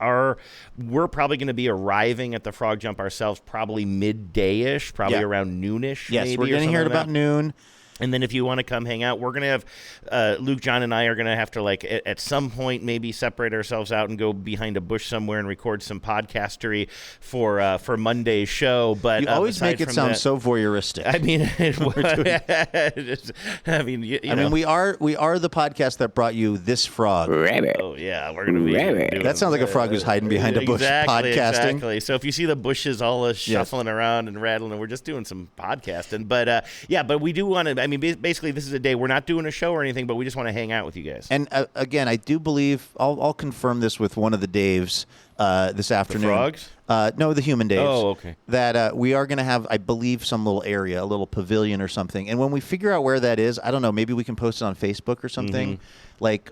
we're probably going to be arriving at the Frog Jump ourselves probably midday-ish, probably around noonish. Yes, maybe, we're getting here at about noon. And then if you want to come hang out, we're going to have Luke, John, and I are going to have to, like, at some point maybe separate ourselves out and go behind a bush somewhere and record some podcastery for Monday's show. But you always make it sound so voyeuristic. I mean, we are the podcast that brought you this frog. Oh yeah, we're going to be doing that. Sounds like a frog who's hiding behind a bush podcasting. Exactly. So if you see the bushes all shuffling around and rattling, we're just doing some podcasting. But but we do want to. mean, basically, this is a day we're not doing a show or anything, but we just want to hang out with you guys. And again, I do believe I'll confirm this with one of the Daves this afternoon. The frogs? No, the human Daves. Oh, okay. That we are going to have, I believe, some little area, a little pavilion or something. And when we figure out where that is, I don't know, maybe we can post it on Facebook or something.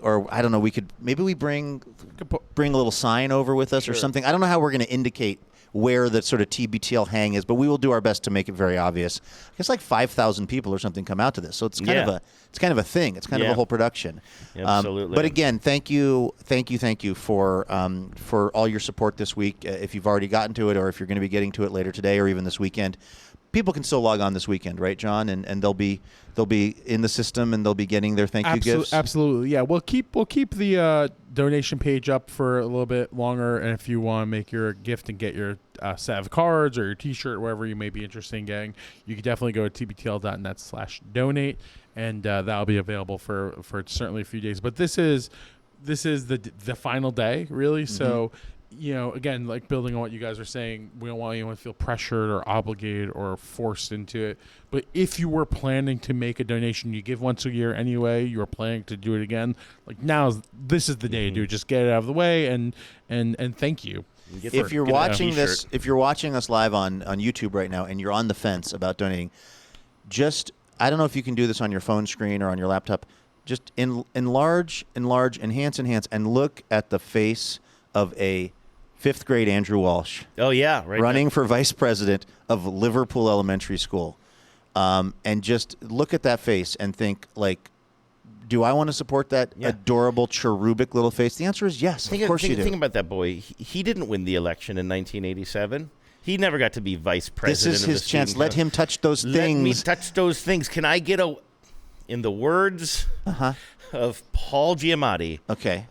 Or I don't know, maybe we bring a little sign over with us or something. I don't know how we're going to indicate where the sort of TBTL hang is, but we will do our best to make it very obvious. I guess like 5,000 people or something come out to this, so it's kind of a thing. It's kind of a whole production. Absolutely. But again, thank you for all your support this week. If you've already gotten to it, or if you're going to be getting to it later today, or even this weekend. People can still log on this weekend, right, John? And they'll be in the system, and they'll be getting their thank you gifts. Absolutely, yeah. We'll keep the donation page up for a little bit longer, and if you want to make your gift and get your set of cards or your T-shirt, wherever you may be interested in getting, you can definitely go to tbtl.net/donate, and that'll be available for certainly a few days. But this is the final day, really. So. Again, like building on what you guys are saying, we don't want anyone to feel pressured or obligated or forced into it. But if you were planning to make a donation, you give once a year anyway, you are planning to do it again, like this is the day to do it. Just get it out of the way and thank you. If you're watching this, if you're watching us live on YouTube right now and you're on the fence about donating, I don't know if you can do this on your phone screen or on your laptop, just enlarge, enhance, and look at the face of a 5th grade Andrew Walsh. Oh, yeah. Right. Running for vice president of Liverpool Elementary School. And just look at that face and think, like, do I want to support that adorable, cherubic little face? The answer is yes. Of course you do. Think about that boy. He didn't win the election in 1987. He never got to be vice president. This is his chance. Let him touch those things. Let me touch those things. Can I get in the words of Paul Giamatti,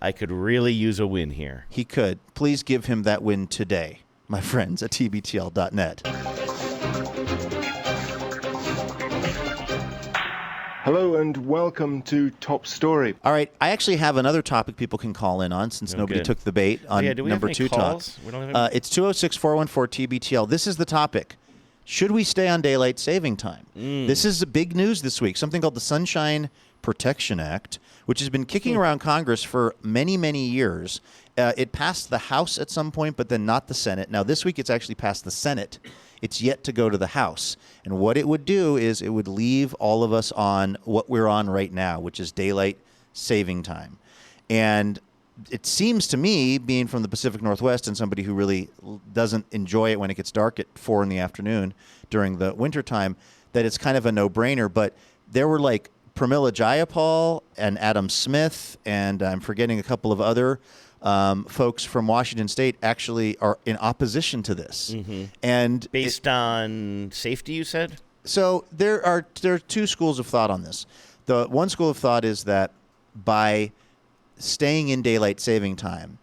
I could really use a win here. He could. Please give him that win today, my friends at TBTL.net. Hello and welcome to Top Story. All right, I actually have another topic people can call in on since nobody took the bait on number 2 talk. It's 206-414-TBTL. This is the topic. Should we stay on daylight saving time? This is big news this week, something called the Sunshine Protection Act, which has been kicking around Congress for many, many years. It passed the House at some point, but then not the Senate. Now, this week it's actually passed the Senate. It's yet to go to the House. And what it would do is it would leave all of us on what we're on right now, which is daylight saving time. And it seems to me, being from the Pacific Northwest and somebody who really doesn't enjoy it when it gets dark at 4 in the afternoon during the wintertime, that it's kind of a no-brainer. But there were like Pramila Jayapal and Adam Smith, and I'm forgetting a couple of other folks from Washington State actually are in opposition to this. And based on safety, you said? So there are 2 schools of thought on this. The one school of thought is that by staying in daylight saving time,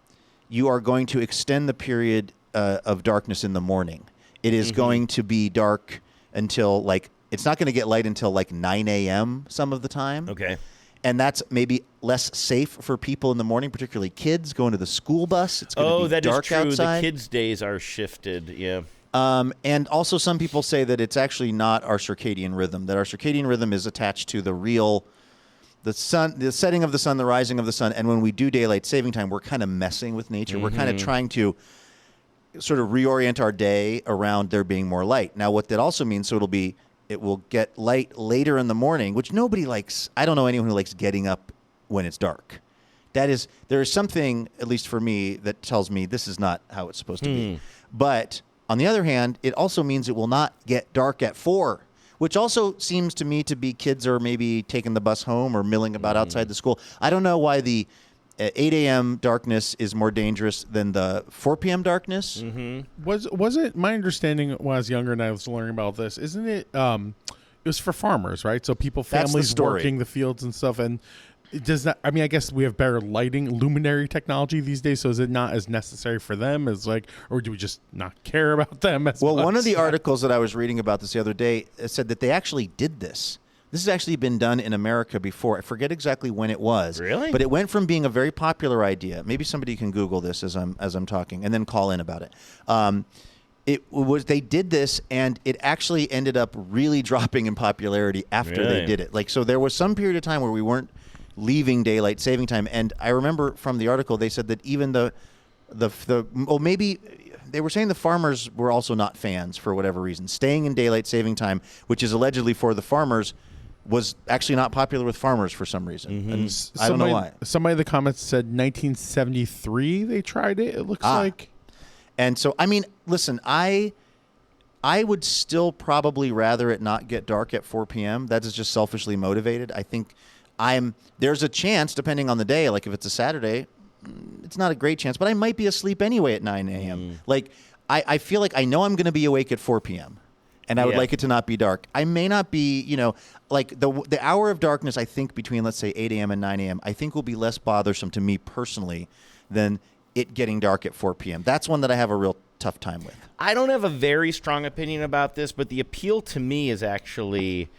you are going to extend the period of darkness in the morning. It is going to be dark until it's not going to get light until 9 a.m. some of the time. Okay. And that's maybe less safe for people in the morning, particularly kids going to the school bus. It's going to be dark outside. Oh, that is true. The kids' days are shifted, yeah. And also some people say that it's actually not our circadian rhythm, that our circadian rhythm is attached to the sun, the setting of the sun, the rising of the sun. And when we do daylight saving time, we're kind of messing with nature. We're kind of trying to sort of reorient our day around there being more light. Now, what that also means, it will get light later in the morning, which nobody likes. I don't know anyone who likes getting up when it's dark. There is something, at least for me, that tells me this is not how it's supposed to be. But on the other hand, it also means it will not get dark at 4, which also seems to me to be kids are maybe taking the bus home or milling about outside the school. I don't know why the 8 a.m. darkness is more dangerous than the 4 p.m. darkness. Was it my understanding when I was younger and I was learning about this? Isn't it? It was for farmers, right? So families working the fields and stuff. And does that? I mean, I guess we have better lighting, luminary technology these days. So is it not as necessary for them as or do we just not care about them as much? One of the articles that I was reading about this the other day said that they actually did this. This has actually been done in America before. I forget exactly when it was. Really? But it went from being a very popular idea. Maybe somebody can Google this as I'm talking and then call in about it. they did this, and it actually ended up really dropping in popularity after they did it. Like, so there was some period of time where we weren't leaving daylight saving time, and I remember from the article they said that even maybe they were saying the farmers were also not fans for whatever reason. Staying in daylight saving time, which is allegedly for the farmers, was actually not popular with farmers for some reason. And I don't know why. Somebody in the comments said 1973 they tried it. It looks like. And so, I mean, listen, I would still probably rather it not get dark at 4 p.m. That is just selfishly motivated. I think there's a chance, depending on the day, like if it's a Saturday, it's not a great chance, but I might be asleep anyway at 9 a.m. Like, I feel like I know I'm going to be awake at 4 p.m., and I would like it to not be dark. I may not be, like the hour of darkness, I think, between, let's say, 8 a.m. and 9 a.m., I think will be less bothersome to me personally than it getting dark at 4 p.m. That's one that I have a real tough time with. I don't have a very strong opinion about this, but the appeal to me is actually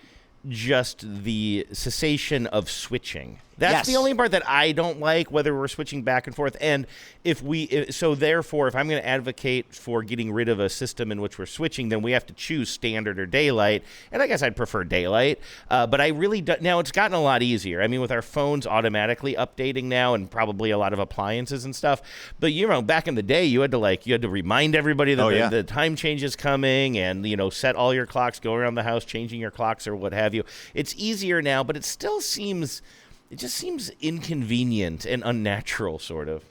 just the cessation of switching. That's the only part that I don't like, whether we're switching back and forth. And therefore, if I'm going to advocate for getting rid of a system in which we're switching, then we have to choose standard or daylight. And I guess I'd prefer daylight. But I really do. Now, it's gotten a lot easier. I mean, with our phones automatically updating now, and probably a lot of appliances and stuff. But, back in the day, you had to remind everybody that the time change is coming, and, set all your clocks, go around the house, changing your clocks or what have you. It's easier now, but it still seems... It just seems inconvenient and unnatural, sort of.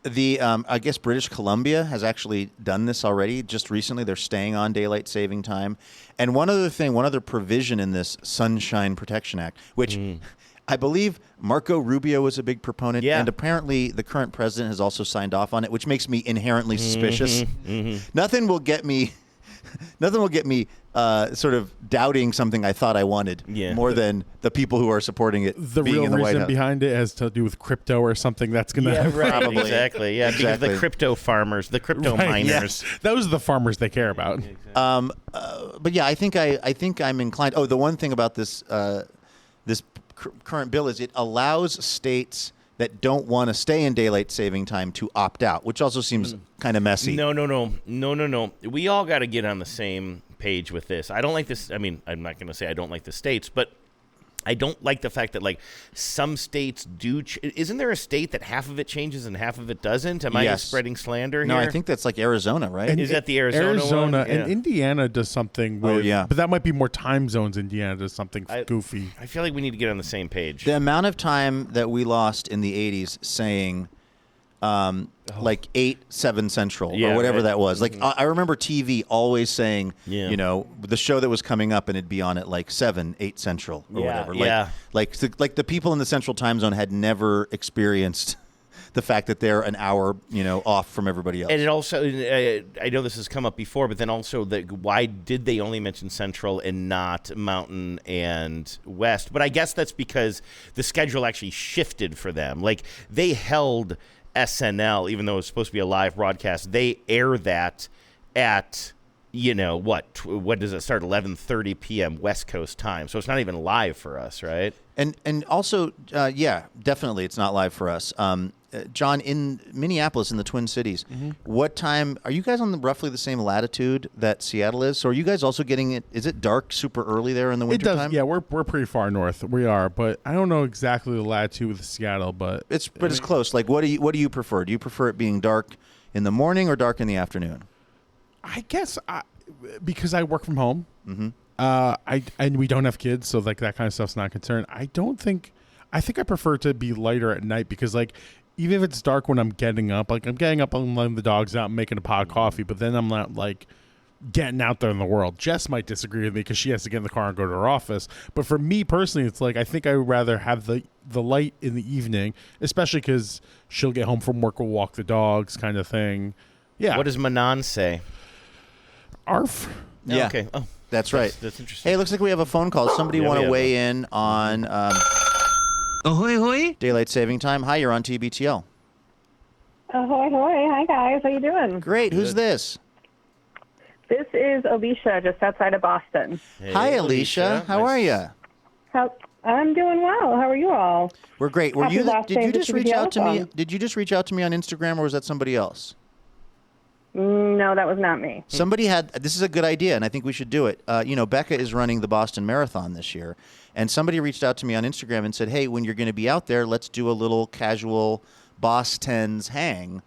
I guess British Columbia has actually done this already. Just recently, they're staying on daylight saving time. And one other provision in this Sunshine Protection Act, which I believe Marco Rubio was a big proponent, and apparently the current president has also signed off on it, which makes me inherently suspicious. Nothing will get me sort of doubting something I thought I wanted more than the people who are supporting it. The being real in the White reason House. behind it has to do with crypto or something that's going to probably exactly because the crypto farmers, the crypto miners, yes. Those are the farmers they care about. But yeah, I think I'm inclined. Oh, the one thing about this current bill is it allows states that don't want to stay in daylight saving time to opt out, which also seems kind of messy. No. We all got to get on the same page with this. I don't like this. I mean, I'm not going to say I don't like the states, but I don't like the fact that, like, some states do. Isn't there a state that half of it changes and half of it doesn't? Am I just spreading slander here? No, I think that's like Arizona, right? And is that the Arizona one? And Indiana does something with. But that might be more time zones. Indiana does something goofy. I feel like we need to get on the same page. The amount of time that we lost in the 80s saying like 8/7 Central or whatever that was. Like I remember TV always saying, the show that was coming up and it'd be on at like 7/8 Central or whatever. Like the people in the Central Time Zone had never experienced the fact that they're an hour, off from everybody else. And it also, I know this has come up before, but then also why did they only mention Central and not Mountain and West? But I guess that's because the schedule actually shifted for them. Like they held SNL, even though it was supposed to be a live broadcast, they air that at, what does it start? 11:30 p.m. West Coast time. So it's not even live for us, right? And also, definitely it's not live for us. John, in Minneapolis, in the Twin Cities, what time are you guys on roughly the same latitude that Seattle is? So are you guys also getting it? Is it dark super early there in the wintertime? Yeah, we're pretty far north. We are, but I don't know exactly the latitude with Seattle, but it's close. Like, what do you prefer? Do you prefer it being dark in the morning or dark in the afternoon? I guess because I work from home, and we don't have kids, so like that kind of stuff's not a concern. I think I prefer to be lighter at night because like. Even if it's dark when I'm getting up, like I'm getting up and letting the dogs out and making a pot of coffee, but then I'm not like getting out there in the world. Jess might disagree with me because she has to get in the car and go to her office. But for me personally, it's like I think I would rather have the light in the evening, especially because she'll get home from work, we'll walk the dogs kind of thing. Yeah. What does Manon say? Arf. Yeah. Okay. Oh, that's right. That's interesting. Hey, it looks like we have a phone call. Somebody want to weigh in on... Ahoy, hoy. Daylight saving time. Hi, you're on TBTL. Ahoy, hoy. Hi, guys. How you doing? Great. Who's this? This is Alicia, just outside of Boston. Hey, Hi, Alicia. How are you? I'm doing well. How are you all? We're great. Did you just reach out to me? Did you just reach out to me on Instagram, or was that somebody else? No, that was not me. Somebody this is a good idea, and I think we should do it. Becca is running the Boston Marathon this year, and somebody reached out to me on Instagram and said, hey, when you're going to be out there, let's do a little casual Bostons hang,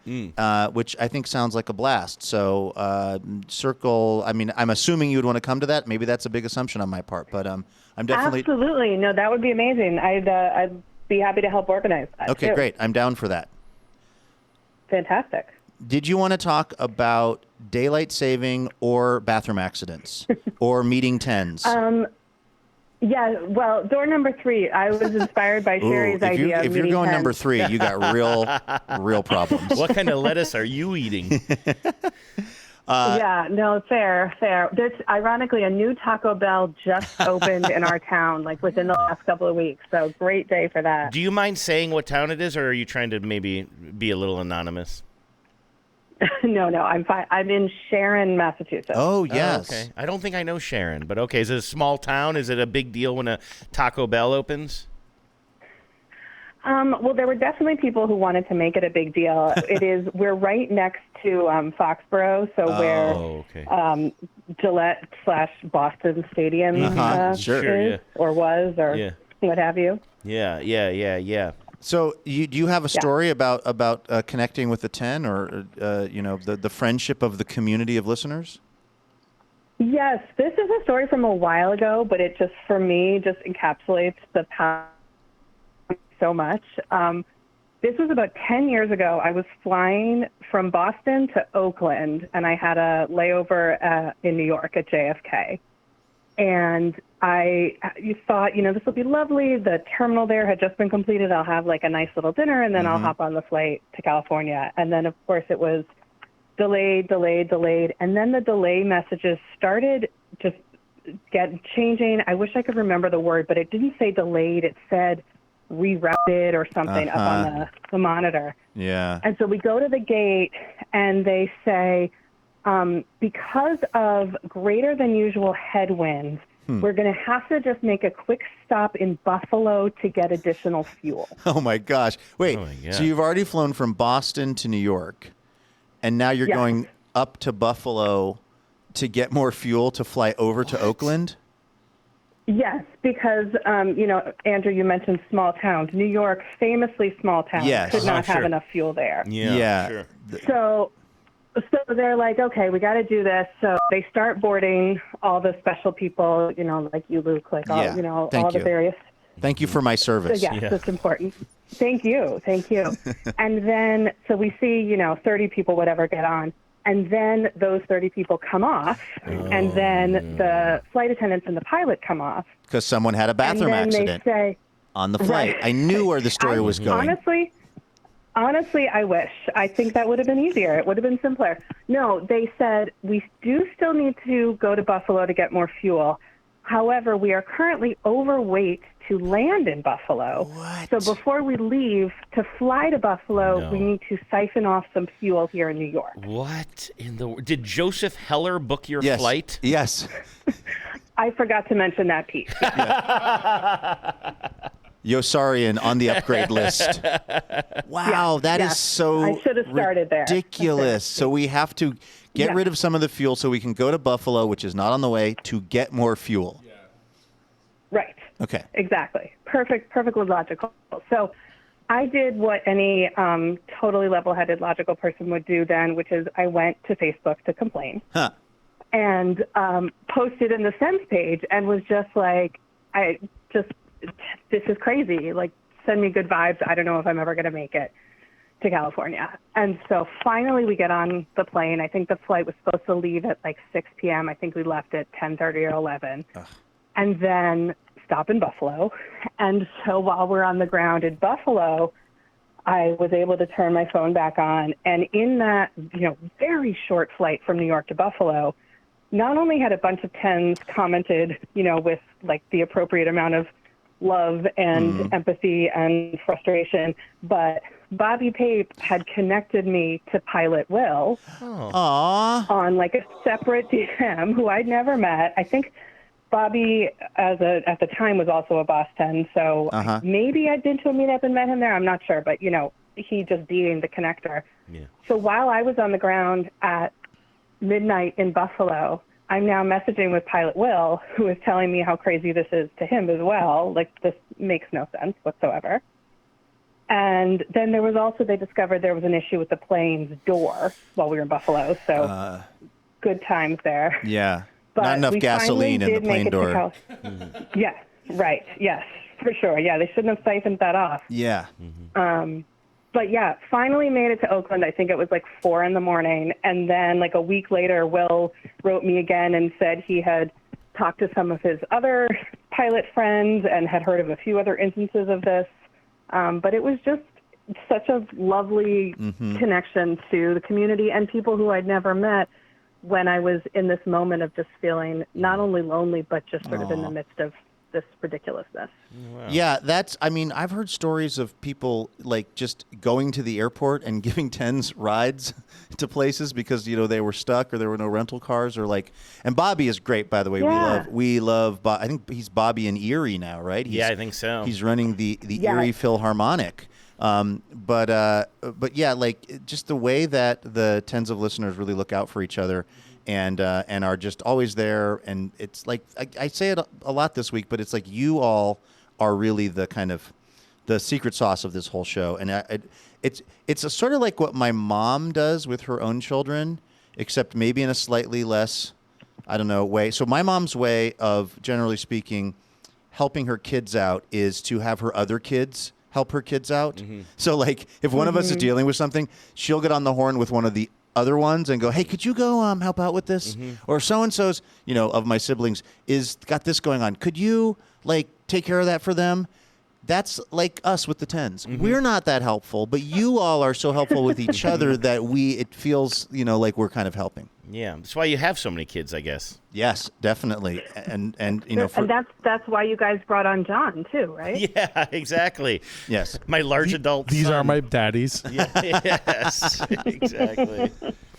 which I think sounds like a blast. So circle, I'm assuming you would want to come to that. Maybe that's a big assumption on my part, but I'm definitely... Absolutely. No, that would be amazing. I'd be happy to help organize that. Okay, too. Great. I'm down for that. Fantastic. Did you want to talk about daylight saving or bathroom accidents or meeting 10s? Yeah, well, door number 3, I was inspired by Sherry's idea. If you're going number 3, you got real problems. What kind of lettuce are you eating? Fair. There's ironically a new Taco Bell just opened in our town, like within the last couple of weeks. So great day for that. Do you mind saying what town it is, or are you trying to maybe be a little anonymous? No, I'm fine. I'm in Sharon, Massachusetts. Oh, yes. Okay. I don't think I know Sharon, but okay. Is it a small town? Is it a big deal when a Taco Bell opens? Well, there were definitely people who wanted to make it a big deal. We're right next to Foxborough, so where Gillette/Boston Stadium is, or was, or what have you. Yeah. So do you have a story about connecting with the 10 or, the friendship of the community of listeners? Yes, this is a story from a while ago, but it just, for me, just encapsulates the past so much. This was about 10 years ago. I was flying from Boston to Oakland, and I had a layover in New York at JFK. And you thought, this will be lovely. The terminal there had just been completed. I'll have like a nice little dinner, and then I'll hop on the flight to California. And then, of course, it was delayed. And then the delay messages started just changing. I wish I could remember the word, but it didn't say delayed. It said rerouted or something up on the monitor. Yeah. And so we go to the gate, and they say, because of greater than usual headwinds, we're going to have to just make a quick stop in Buffalo to get additional fuel. Oh, my gosh. Wait, so you've already flown from Boston to New York, and now you're going up to Buffalo to get more fuel to fly over to Oakland? Yes, because, Andrew, you mentioned small towns. New York, famously small towns, could not have enough fuel there. Yeah. Sure. So they're like, okay, we got to do this. So they start boarding all the special people, like you, Luke, like all, all the various. Thank you for my service. So that's important. Thank you. And then, so we see, 30 people, whatever, get on. And then those 30 people come off, and then the flight attendants and the pilot come off. Because someone had a bathroom accident they say, on the flight. I knew where the story was going. Honestly, I wish. I think that would have been easier. It would have been simpler. No, they said, we do still need to go to Buffalo to get more fuel. However, we are currently overweight to land in Buffalo. What? So before we leave to fly to Buffalo, we need to siphon off some fuel here in New York. What in the... Did Joseph Heller book your flight? Yes. I forgot to mention that piece. Yosarian on the upgrade list. Wow, that is so I should have started ridiculous. So we have to get rid of some of the fuel so we can go to Buffalo, which is not on the way, to get more fuel. Right. Okay. Exactly. Perfectly logical. So I did what any totally level-headed, logical person would do then, which is I went to Facebook to complain and posted in the Sends page and was just like, this is crazy. Like, send me good vibes. I don't know if I'm ever going to make it to California. And so finally we get on the plane. I think the flight was supposed to leave at like 6 p.m. I think we left at 10:30 or 11. And then stop in Buffalo. And so while we're on the ground in Buffalo, I was able to turn my phone back on. And in that, very short flight from New York to Buffalo, not only had a bunch of 10s commented, with like the appropriate amount of love and empathy and frustration, but Bobby Pape had connected me to Pilot Will on like a separate DM who I'd never met. I think Bobby, at the time, was also a Boss 10, so maybe I'd been to a meetup and met him there. I'm not sure, but he just being the connector. Yeah. So while I was on the ground at midnight in Buffalo, I'm now messaging with Pilot Will, who is telling me how crazy this is to him as well. Like, this makes no sense whatsoever. And then there was also, they discovered there was an issue with the plane's door while we were in Buffalo. So good times there. Yeah. But not enough we gasoline in finally the did make plane it to door. Yeah, right. Yes, for sure. Yeah, they shouldn't have siphoned that off. Yeah. But yeah, finally made it to Oakland. I think it was like 4 a.m. And then like a week later, Will wrote me again and said he had talked to some of his other pilot friends and had heard of a few other instances of this. But it was just such a lovely connection to the community and people who I'd never met when I was in this moment of just feeling not only lonely, but just sort of in the midst of this ridiculousness. Wow. Yeah, I've heard stories of people like just going to the airport and giving TENS rides to places because, they were stuck or there were no rental cars or like, and Bobby is great, by the way. Yeah. We love, I think he's Bobby in Erie now, right? Yeah, I think so. He's running the Erie Philharmonic. But yeah, like just the way that the tens of listeners really look out for each other and are just always there. And it's like, I say it a lot this week, but it's like you all are really the kind of the secret sauce of this whole show. And it's a sort of like what my mom does with her own children, except maybe in a slightly less, I don't know, way. So my mom's way of, generally speaking, helping her kids out is to have her other kids help her kids out. So like if one of us is dealing with something, she'll get on the horn with one of the other ones and go, hey, could you go help out with this? Or so-and-so's, of my siblings is got this going on. Could you like take care of that for them? That's like us with the tens. We're not that helpful, but you all are so helpful with each other that it feels, like we're kind of helping. Yeah, that's why you have so many kids, I guess. Yes, definitely, and and that's why you guys brought on Jon too, right? Yeah, exactly. Yes, my large adult. These son. are my daddies. Yes, exactly.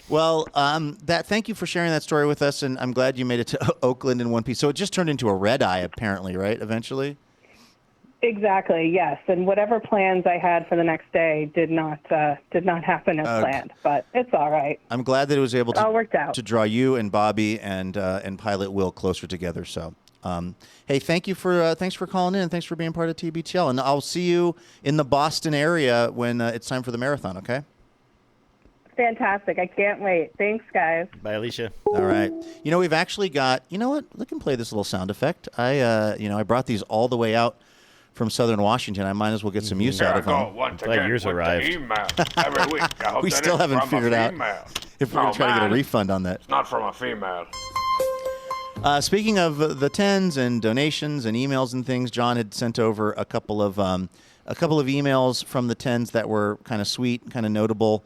Well, thank you for sharing that story with us, and I'm glad you made it to Oakland in one piece. So it just turned into a red eye, apparently, right? Eventually. Exactly. Yes, and whatever plans I had for the next day did not happen as planned. But it's all right. I'm glad that it was able to all worked out to draw you and Bobby and Pilot Will closer together. So, hey, thanks for calling in and thanks for being part of TBTL. And I'll see you in the Boston area when it's time for the marathon. Okay. Fantastic. I can't wait. Thanks, guys. Bye, Alicia. All right. We've actually got. You know what? We can play this little sound effect. I brought these all the way out from Southern Washington. I might as well get some use out of them. Glad yours arrived. Every week. I hope we still haven't figured out if we're going to try to get a refund on that. It's not from a female. Speaking of the tens and donations and emails and things, Jon had sent over a couple of emails from the tens that were kind of sweet, kind of notable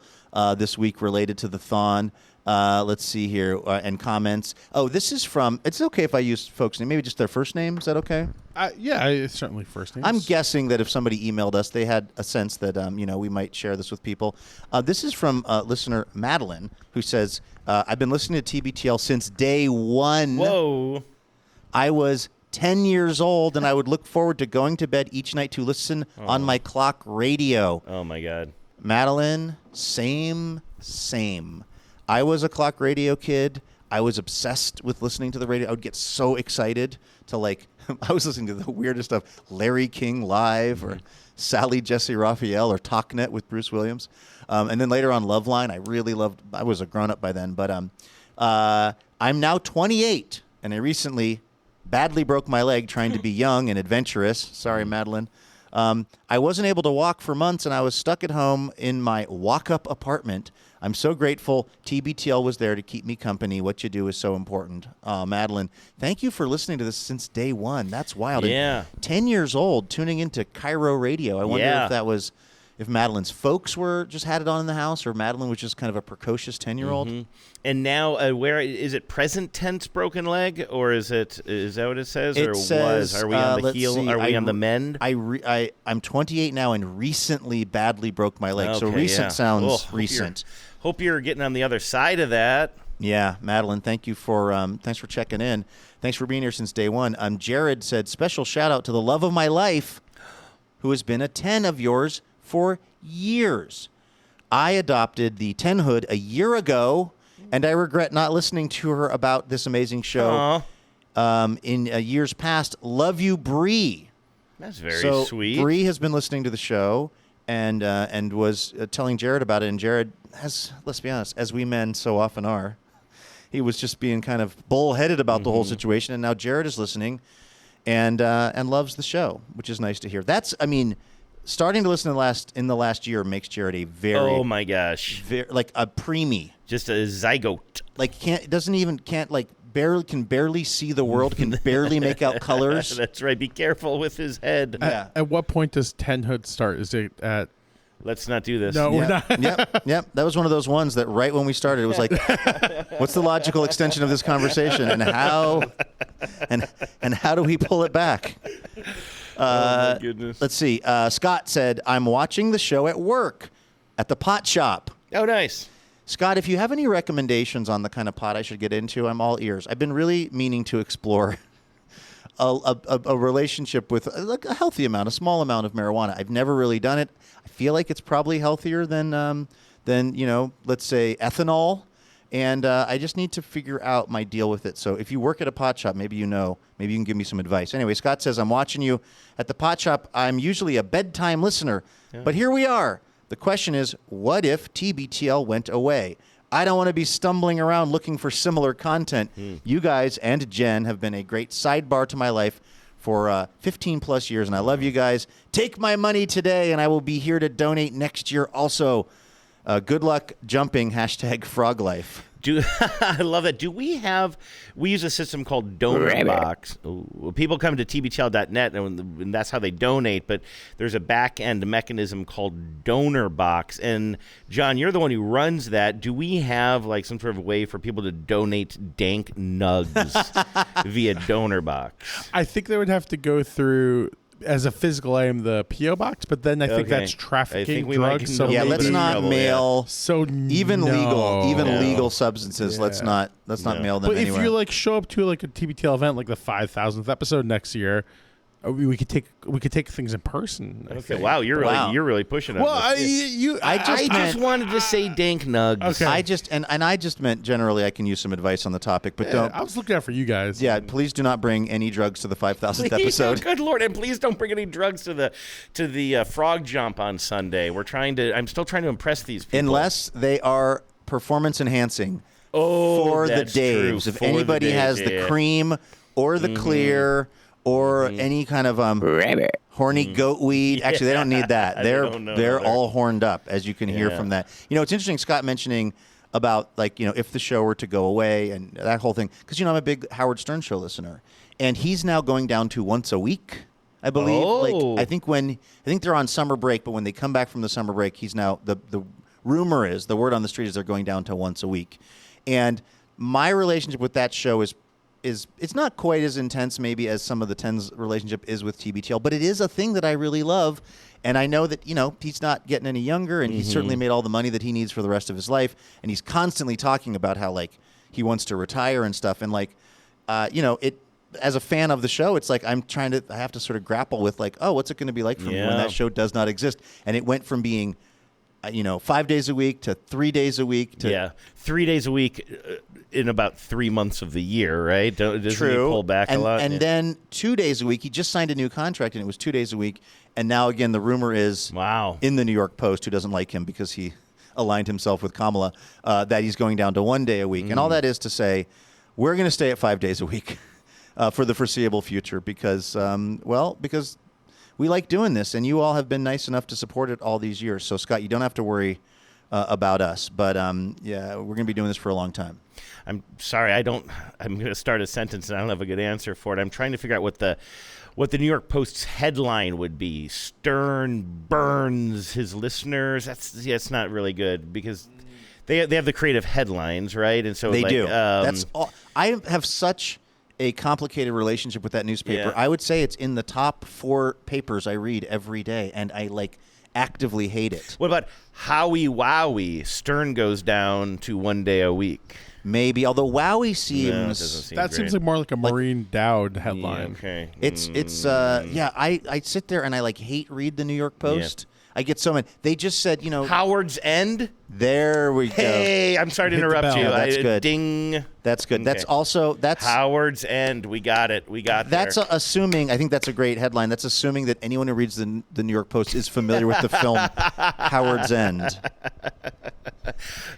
this week related to the Thon. Let's see here, and comments. Oh, this is from, it's okay if I use folks' name, maybe just their first name. Is that okay? Yeah, it's certainly first names. I'm guessing that if somebody emailed us, they had a sense that, we might share this with people. This is from listener Madeline, who says, I've been listening to TBTL since day one. Whoa. I was 10 years old, and I would look forward to going to bed each night to listen on my clock radio. Oh, my God. Madeline, same. I was a clock radio kid. I was obsessed with listening to the radio. I would get so excited to I was listening to the weirdest stuff, Larry King Live or Sally Jesse Raphael or TalkNet with Bruce Williams. And then later on Loveline, I really loved, I was a grown-up by then. But I'm now 28, and I recently badly broke my leg trying to be young and adventurous. Sorry, Madeline. I wasn't able to walk for months, and I was stuck at home in my walk-up apartment. I'm so grateful TBTL was there to keep me company. What you do is so important. Madeline, thank you for listening to this since day one. That's wild. Yeah. And 10 years old, tuning into Cairo Radio. I wonder if that was, if Madeline's folks just had it on in the house, or Madeline was just kind of a precocious 10-year-old. And now, where is it? Present tense broken leg, or is that what it says? It or says, was? Are we on the heel? See, Are we on the mend? I'm 28 now and recently badly broke my leg. Okay, so recent sounds recent. Hope you're getting on the other side of that. Yeah, Madeline, thanks for checking in. Thanks for being here since day one. Jared said, special shout out to the love of my life, who has been a 10 of yours for years. I adopted the Ten Hood a year ago, and I regret not listening to her about this amazing show in years past. Love you, Bree. That's very sweet. Bree has been listening to the show and was telling Jared about it, and Jared has, let's be honest, as we men so often are, he was just being kind of bullheaded about the whole situation, and now Jared is listening and loves the show, which is nice to hear. That's, I mean, starting to listen in the last year makes Jared a very, oh my gosh, like a preemie, just a zygote. Like can barely see the world, can barely make out colors. That's right. Be careful with his head. At what point does Ten Hood start? Is it at? Let's not do this. No, we're not. Yep. That was one of those ones that right when we started, it was like, what's the logical extension of this conversation, and how do we pull it back? Oh my goodness. Let's see. Scott said, I'm watching the show at work at the pot shop. Oh, nice. Scott, if you have any recommendations on the kind of pot I should get into, I'm all ears. I've been really meaning to explore a relationship with like a healthy amount, a small amount of marijuana. I've never really done it. I feel like it's probably healthier than let's say ethanol. And I just need to figure out my deal with it. So if you work at a pot shop, maybe you can give me some advice. Anyway, Scott says, I'm watching you at the pot shop. I'm usually a bedtime listener, but here we are. The question is, what if TBTL went away? I don't want to be stumbling around looking for similar content. You guys and Jen have been a great sidebar to my life for 15 plus years, and I love you guys. Take my money today, and I will be here to donate next year also. Good luck jumping, #FrogLife. I love it. We use a system called Donor Box. People come to TBTL.net and that's how they donate, but there's a back-end mechanism called Donor Box. And John, you're the one who runs that. Do we have like some sort of way for people to donate dank nugs via Donor Box? I think they would have to go through as a physical item the P.O. box, but then I think that's trafficking drugs. So let's not mail. So even legal substances. Yeah. Let's not mail them. But anywhere. if you like show up to like a TBTL event, like the 5,000th episode next year, we could take things in person. Okay, wow, you're really pushing it. Well, I just wanted to say dank nugs. Okay. I just meant generally I can use some advice on the topic, but don't. I was looking out for you guys. Yeah, please do not bring any drugs to the 5,000th episode. Good Lord, and please don't bring any drugs to the frog jump on Sunday. I'm still trying to impress these people. Unless they are performance enhancing. Oh, for the that's Daves. true. If anybody has the cream or the clear. Or any kind of horny goat weed. Actually, they don't need that. They're all horned up, as you can hear from that. You know, it's interesting, Scott mentioning about, like, you know, if the show were to go away and that whole thing. Because, you know, I'm a big Howard Stern show listener. And he's now going down to once a week, I believe. Oh. Like, I think they're on summer break, but when they come back from the summer break, he's now, the rumor is, the word on the street is they're going down to once a week. And my relationship with that show is it's not quite as intense maybe as some of the Tens relationship is with TBTL, but it is a thing that I really love. And I know that, you know, he's not getting any younger, and he's certainly made all the money that he needs for the rest of his life. And he's constantly talking about how, like, he wants to retire and stuff. And, like, you know, as a fan of the show, it's like I have to sort of grapple with, like, oh, what's it going to be like for me when that show does not exist? And it went from being, 5 days a week to 3 days a week to 3 days a week in about 3 months of the year, right? Doesn't he pull back a lot? And then 2 days a week. He just signed a new contract, and it was 2 days a week. And now, again, the rumor is in the New York Post, who doesn't like him because he aligned himself with Kamala, that he's going down to 1 day a week. And all that is to say, we're going to stay at 5 days a week for the foreseeable future because we like doing this, and you all have been nice enough to support it all these years. So, Scott, you don't have to worry about us. But, we're going to be doing this for a long time. I'm sorry, I'm going to start a sentence, and I don't have a good answer for it. I'm trying to figure out what the New York Post's headline would be. Stern burns his listeners. It's not really good because they have the creative headlines, right? And so they do. That's all. I have such a complicated relationship with that newspaper. Yeah. I would say it's in the top 4 papers I read every day, and I actively hate it. What about Howie Wowie? Stern goes down to 1 day a week. Maybe, although Wowie seems seems like more like a Maureen Dowd headline. Yeah, okay. I sit there and I hate read the New York Post. I get so many. They just said, Howard's End. There we go. Hey, I'm sorry to interrupt you. That's good. Ding. That's good. Okay. That's Howard's End. We got it. That's assuming. I think that's a great headline. That's assuming that anyone who reads the New York Post is familiar with the film Howard's End.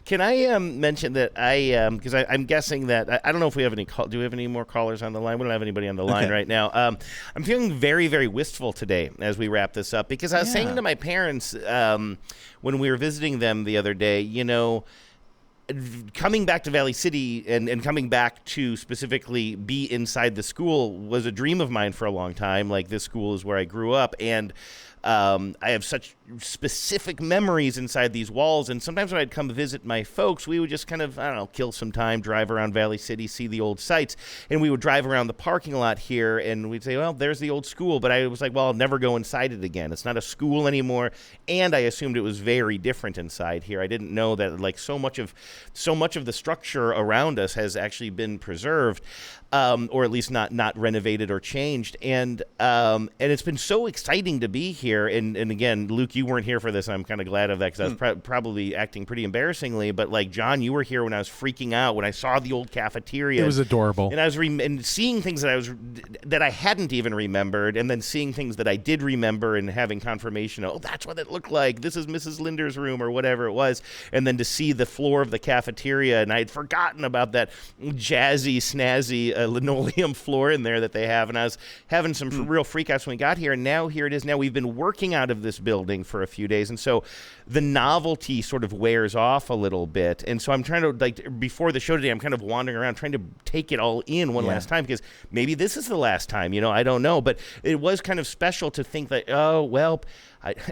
Can I mention that because I'm guessing that I don't know if we have any. Do we have any more callers on the line? We don't have anybody on the line right now. I'm feeling very, very wistful today as we wrap this up because I was saying to my parents when we were visiting them the other day, coming back to Valley City and coming back to specifically be inside the school was a dream of mine for a long time. Like, this school is where I grew up, and I have such specific memories inside these walls. And sometimes when I'd come visit my folks, we would just kind of, kill some time, drive around Valley City, see the old sites. And we would drive around the parking lot here, and we'd say, well, there's the old school. But I was like, well, I'll never go inside it again. It's not a school anymore. And I assumed it was very different inside here. I didn't know that, like, so much of the structure around us has actually been preserved. Or at least not renovated or changed. And it's been so exciting to be here. And again, Luke, you weren't here for this, and I'm kind of glad of that because I was probably acting pretty embarrassingly. But, like, John, you were here when I was freaking out when I saw the old cafeteria. It was adorable. And I was and seeing things that I hadn't even remembered, and then seeing things that I did remember and having confirmation. Oh, that's what it looked like. This is Mrs. Linder's room or whatever it was. And then to see the floor of the cafeteria, and I had forgotten about that jazzy, snazzy linoleum floor in there that they have, and I was having some real freakouts when we got here, and now here it is. Now we've been working out of this building for a few days, and so the novelty sort of wears off a little bit, and so I'm trying to, like, before the show today, I'm kind of wandering around trying to take it all in one last time, because maybe this is the last time, I don't know, but it was kind of special to think that,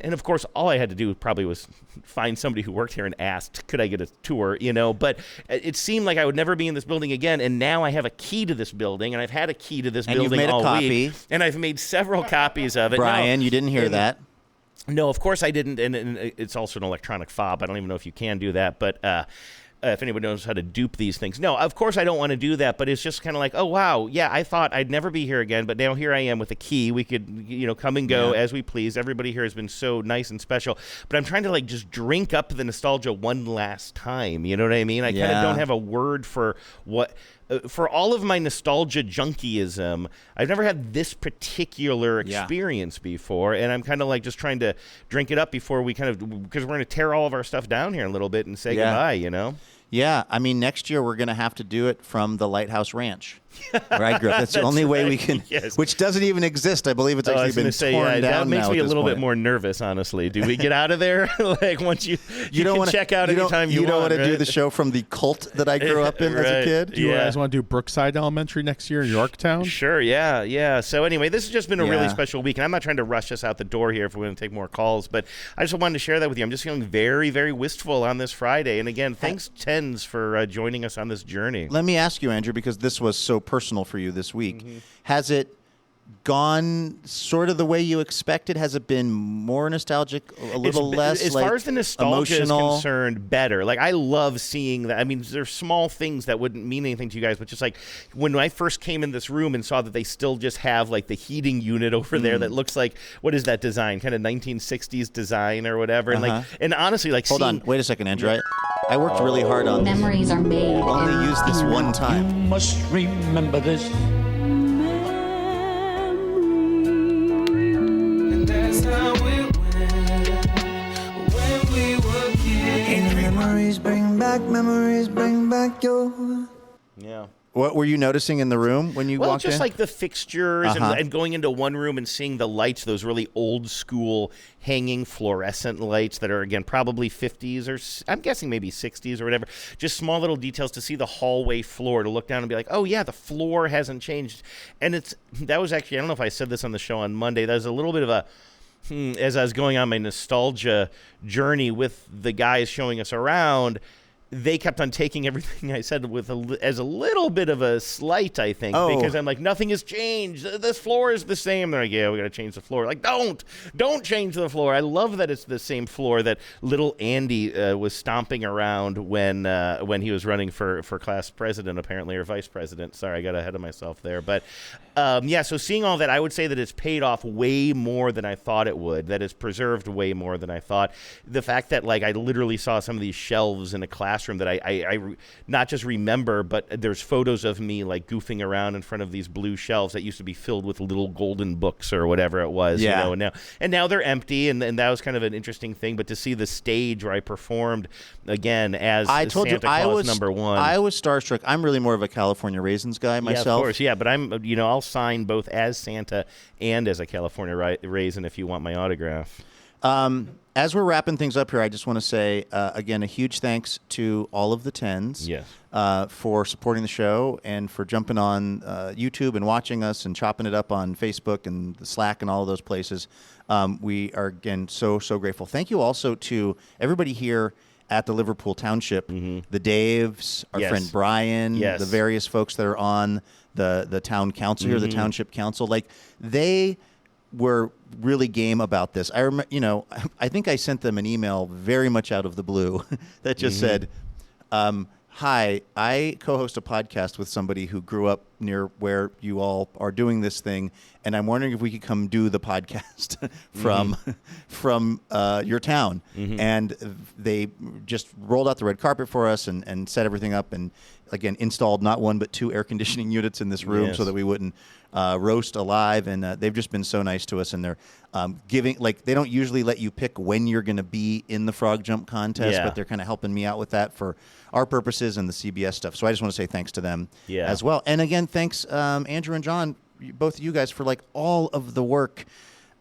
and of course, all I had to do probably was find somebody who worked here and asked, could I get a tour, but it seemed like I would never be in this building again, and now I have a key to this building, and I've had a key to this building all week. And I've made several copies of it. Brian, you didn't hear that? No, of course I didn't, and it's also an electronic fob. I don't even know if you can do that, but if anybody knows how to dupe these things. No, of course I don't want to do that, but it's just kind of like, oh, wow, yeah, I thought I'd never be here again, but now here I am with a key. We could, come and go as we please. Everybody here has been so nice and special, but I'm trying to, like, just drink up the nostalgia one last time. You know what I mean? I kind of don't have a word for what... for all of my nostalgia junkyism, I've never had this particular experience before, and I'm kind of like just trying to drink it up before we because we're going to tear all of our stuff down here in a little bit and say goodbye, Yeah, I mean, next year we're going to have to do it from the Lighthouse Ranch, where I grew up. That's the only way we can, which doesn't even exist. I believe it's actually been torn down. That makes me a little bit more nervous, honestly. Do we get out of there? Like, once you don't want to check out anytime you want. You don't want to do the show from the cult that I grew up in as a kid? Do you guys want to do Brookside Elementary next year in Yorktown? Sure, yeah. So anyway, this has just been a really special week, and I'm not trying to rush us out the door here if we're going to take more calls, but I just wanted to share that with you. I'm just feeling very, very wistful on this Friday. And again, thanks, Tens, for joining us on this journey. Let me ask you, Andrew, because this was so personal for you this week. Has it gone sort of the way you expected? Has it been more nostalgic, a little less? As far as the nostalgia is concerned, better. Like, I love seeing that. I mean, there's small things that wouldn't mean anything to you guys, but just like when I first came in this room and saw that they still just have like the heating unit over there that looks like, what is that design? Kind of 1960s design or whatever. And and honestly, like, hold on, wait a second, Andrew. I worked really hard on this. Memories are made. I've only used this one time. You must remember this. And that's how it went when we were kids. Memories bring back your... Yeah. What were you noticing in the room when you walked in? Well, just like the fixtures and going into one room and seeing the lights, those really old school hanging fluorescent lights that are, again, probably 50s or I'm guessing maybe 60s or whatever. Just small little details to see the hallway floor, to look down and be like, oh, yeah, the floor hasn't changed. And that was actually, I don't know if I said this on the show on Monday, that was a little bit of a, as I was going on my nostalgia journey with the guys showing us around, they kept on taking everything I said with as a little bit of a slight, I think, because I'm like, nothing has changed. This floor is the same. They're like, yeah, we got to change the floor. Like, don't change the floor. I love that it's the same floor that little Andy was stomping around when he was running for class president, apparently, or vice president. Sorry, I got ahead of myself there. But So seeing all that, I would say that it's paid off way more than I thought it would. That it's preserved way more than I thought. The fact that like I literally saw some of these shelves in a classroom that I not just remember, but there's photos of me like goofing around in front of these blue shelves that used to be filled with little golden books or whatever it was. Yeah. You know, and now they're empty, and that was kind of an interesting thing. But to see the stage where I performed again as Santa Claus #1, I was starstruck. I'm really more of a California Raisins guy myself. Yeah, of course. Yeah, but I'll sign both as Santa and as a California Raisin if you want my autograph. As we're wrapping things up here, I just want to say, again, a huge thanks to all of the 10s for supporting the show and for jumping on YouTube and watching us and chopping it up on Facebook and the Slack and all of those places. We are, again, so grateful. Thank you also to everybody here at the Liverpool Township, the Daves, our friend Brian, the various folks that are on the town council here, the township council. Like, they were really game about this. I remember, I think I sent them an email very much out of the blue that just said, hi, I co-host a podcast with somebody who grew up near where you all are doing this thing, and I'm wondering if we could come do the podcast from your town. And they just rolled out the red carpet for us and set everything up, and again installed not one but 2 air conditioning units in this room so that we wouldn't roast alive. And they've just been so nice to us, and they're giving, like, they don't usually let you pick when you're going to be in the frog jump contest, but they're kind of helping me out with that for our purposes and the CBS stuff. So I just want to say thanks to them as well. And again, thanks Andrew and John, both of you guys, for like all of the work.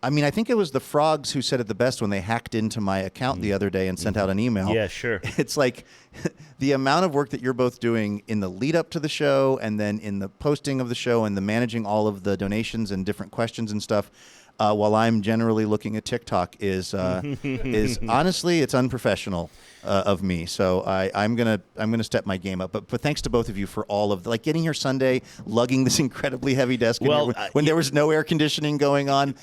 I mean, I think it was the frogs who said it the best when they hacked into my account the other day and sent out an email. Yeah, sure. It's like the amount of work that you're both doing in the lead up to the show and then in the posting of the show and the managing all of the donations and different questions and stuff, while I'm generally looking at TikTok is honestly, it's unprofessional of me. So I'm gonna step my game up. But thanks to both of you for all of like getting here Sunday, lugging this incredibly heavy desk when there was no air conditioning going on.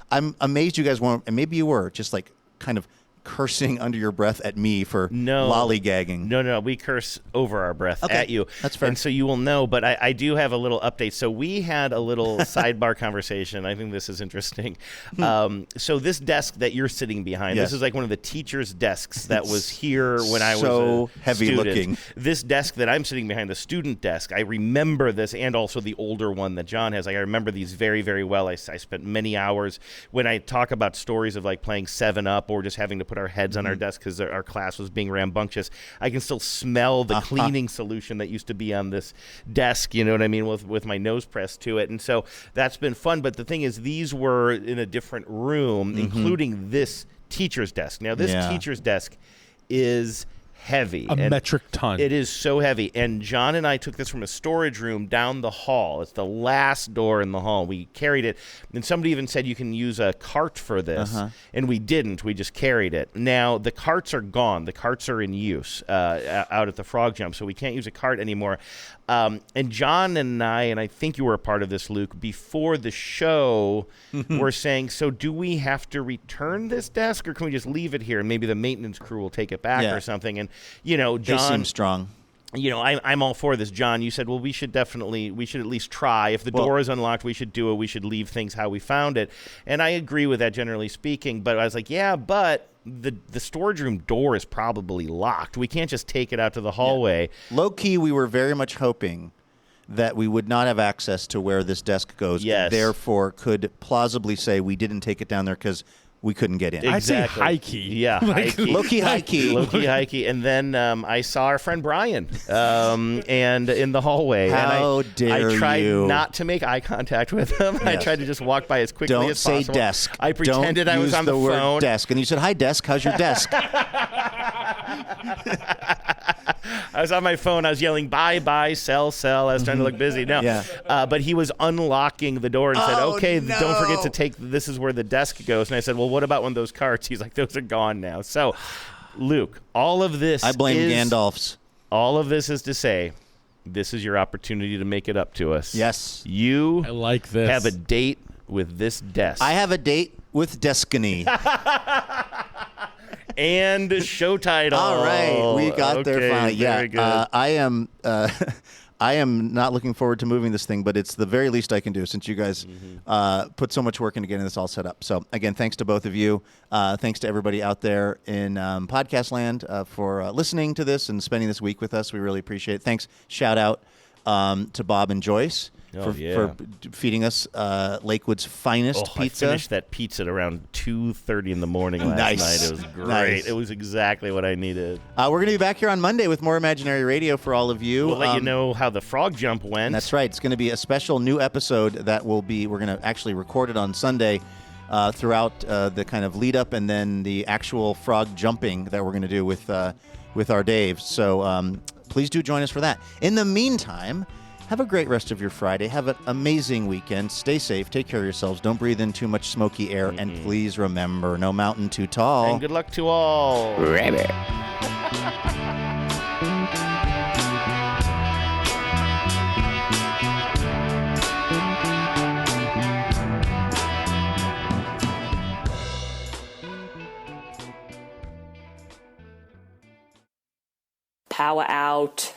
I'm amazed you guys weren't, and maybe you were, just like kind of cursing under your breath at me for lollygagging. No, we curse over our breath at you. That's fair. And so you will know, but I do have a little update. So we had a little sidebar conversation. I think this is interesting. So this desk that you're sitting behind, this is like one of the teachers' desks that was here when I was so a heavy student. looking. This desk that I'm sitting behind, the student desk, I remember this, and also the older one that John has. Like, I remember these very, very well. I spent many hours when I talk about stories of like playing 7-Up or just having to put our heads on our desk because our class was being rambunctious. I can still smell the cleaning solution that used to be on this desk, you know what I mean, with my nose pressed to it. And so that's been fun. But the thing is, these were in a different room, including this teacher's desk. Now, this teacher's desk is heavy. A metric ton. It is so heavy. And John and I took this from a storage room down the hall. It's the last door in the hall. We carried it. And somebody even said you can use a cart for this. And we didn't. We just carried it. Now, the carts are gone. The carts are in use out at the frog jump. So we can't use a cart anymore. And John and I think you were a part of this, Luke, before the show, were saying, so do we have to return this desk or can we just leave it here and maybe the maintenance crew will take it back or something? And, John, they seem strong. I'm all for this. John, you said, well, we should at least try. If the door is unlocked, we should do it. We should leave things how we found it. And I agree with that, generally speaking. But I was like, yeah, but the storage room door is probably locked. We can't just take it out to the hallway. Low key, we were very much hoping that we would not have access to where this desk goes. Yes. Therefore, could plausibly say we didn't take it down there because we couldn't get in. Exactly. I'd say high key. Yeah, high key. Low-key, high key. Low-key, high key. And then I saw our friend Brian and in the hallway. How dare I tried you. not to make eye contact with him. Yes. I tried to just walk by as quickly Don't as say possible. desk. I pretended Don't I was use on the word phone. desk. And you said, hi, desk. How's your desk? I was on my phone. I was yelling, buy, sell. I was trying to look busy. No. But he was unlocking the door and said, okay, don't forget to take, this is where the desk goes. And I said, well, what about one of those carts? He's like, those are gone now. So, Luke, all of this I blame Gandalf's. All of this is to say, this is your opportunity to make it up to us. Yes. You I like this. have a date with this desk. I have a date with Deskiny. And show title. All right, we got there finally. Very good. I am. I am not looking forward to moving this thing, but it's the very least I can do since you guys put so much work into getting this all set up. So, again, thanks to both of you. Thanks to everybody out there in podcast land for listening to this and spending this week with us. We really appreciate it. Thanks. Shout out to Bob and Joyce for feeding us Lakewood's finest pizza. I finished that pizza at around 2:30 in the morning last night. It was great. Nice. It was exactly what I needed. We're going to be back here on Monday with more Imaginary Radio for all of you. We'll let you know how the frog jump went. That's right. It's going to be a special new episode that we're going to actually record it on Sunday throughout the kind of lead up and then the actual frog jumping that we're going to do with our Dave. So please do join us for that. In the meantime, have a great rest of your Friday. Have an amazing weekend. Stay safe. Take care of yourselves. Don't breathe in too much smoky air. And please remember, no mountain too tall. And good luck to all. Rabbit. Power out.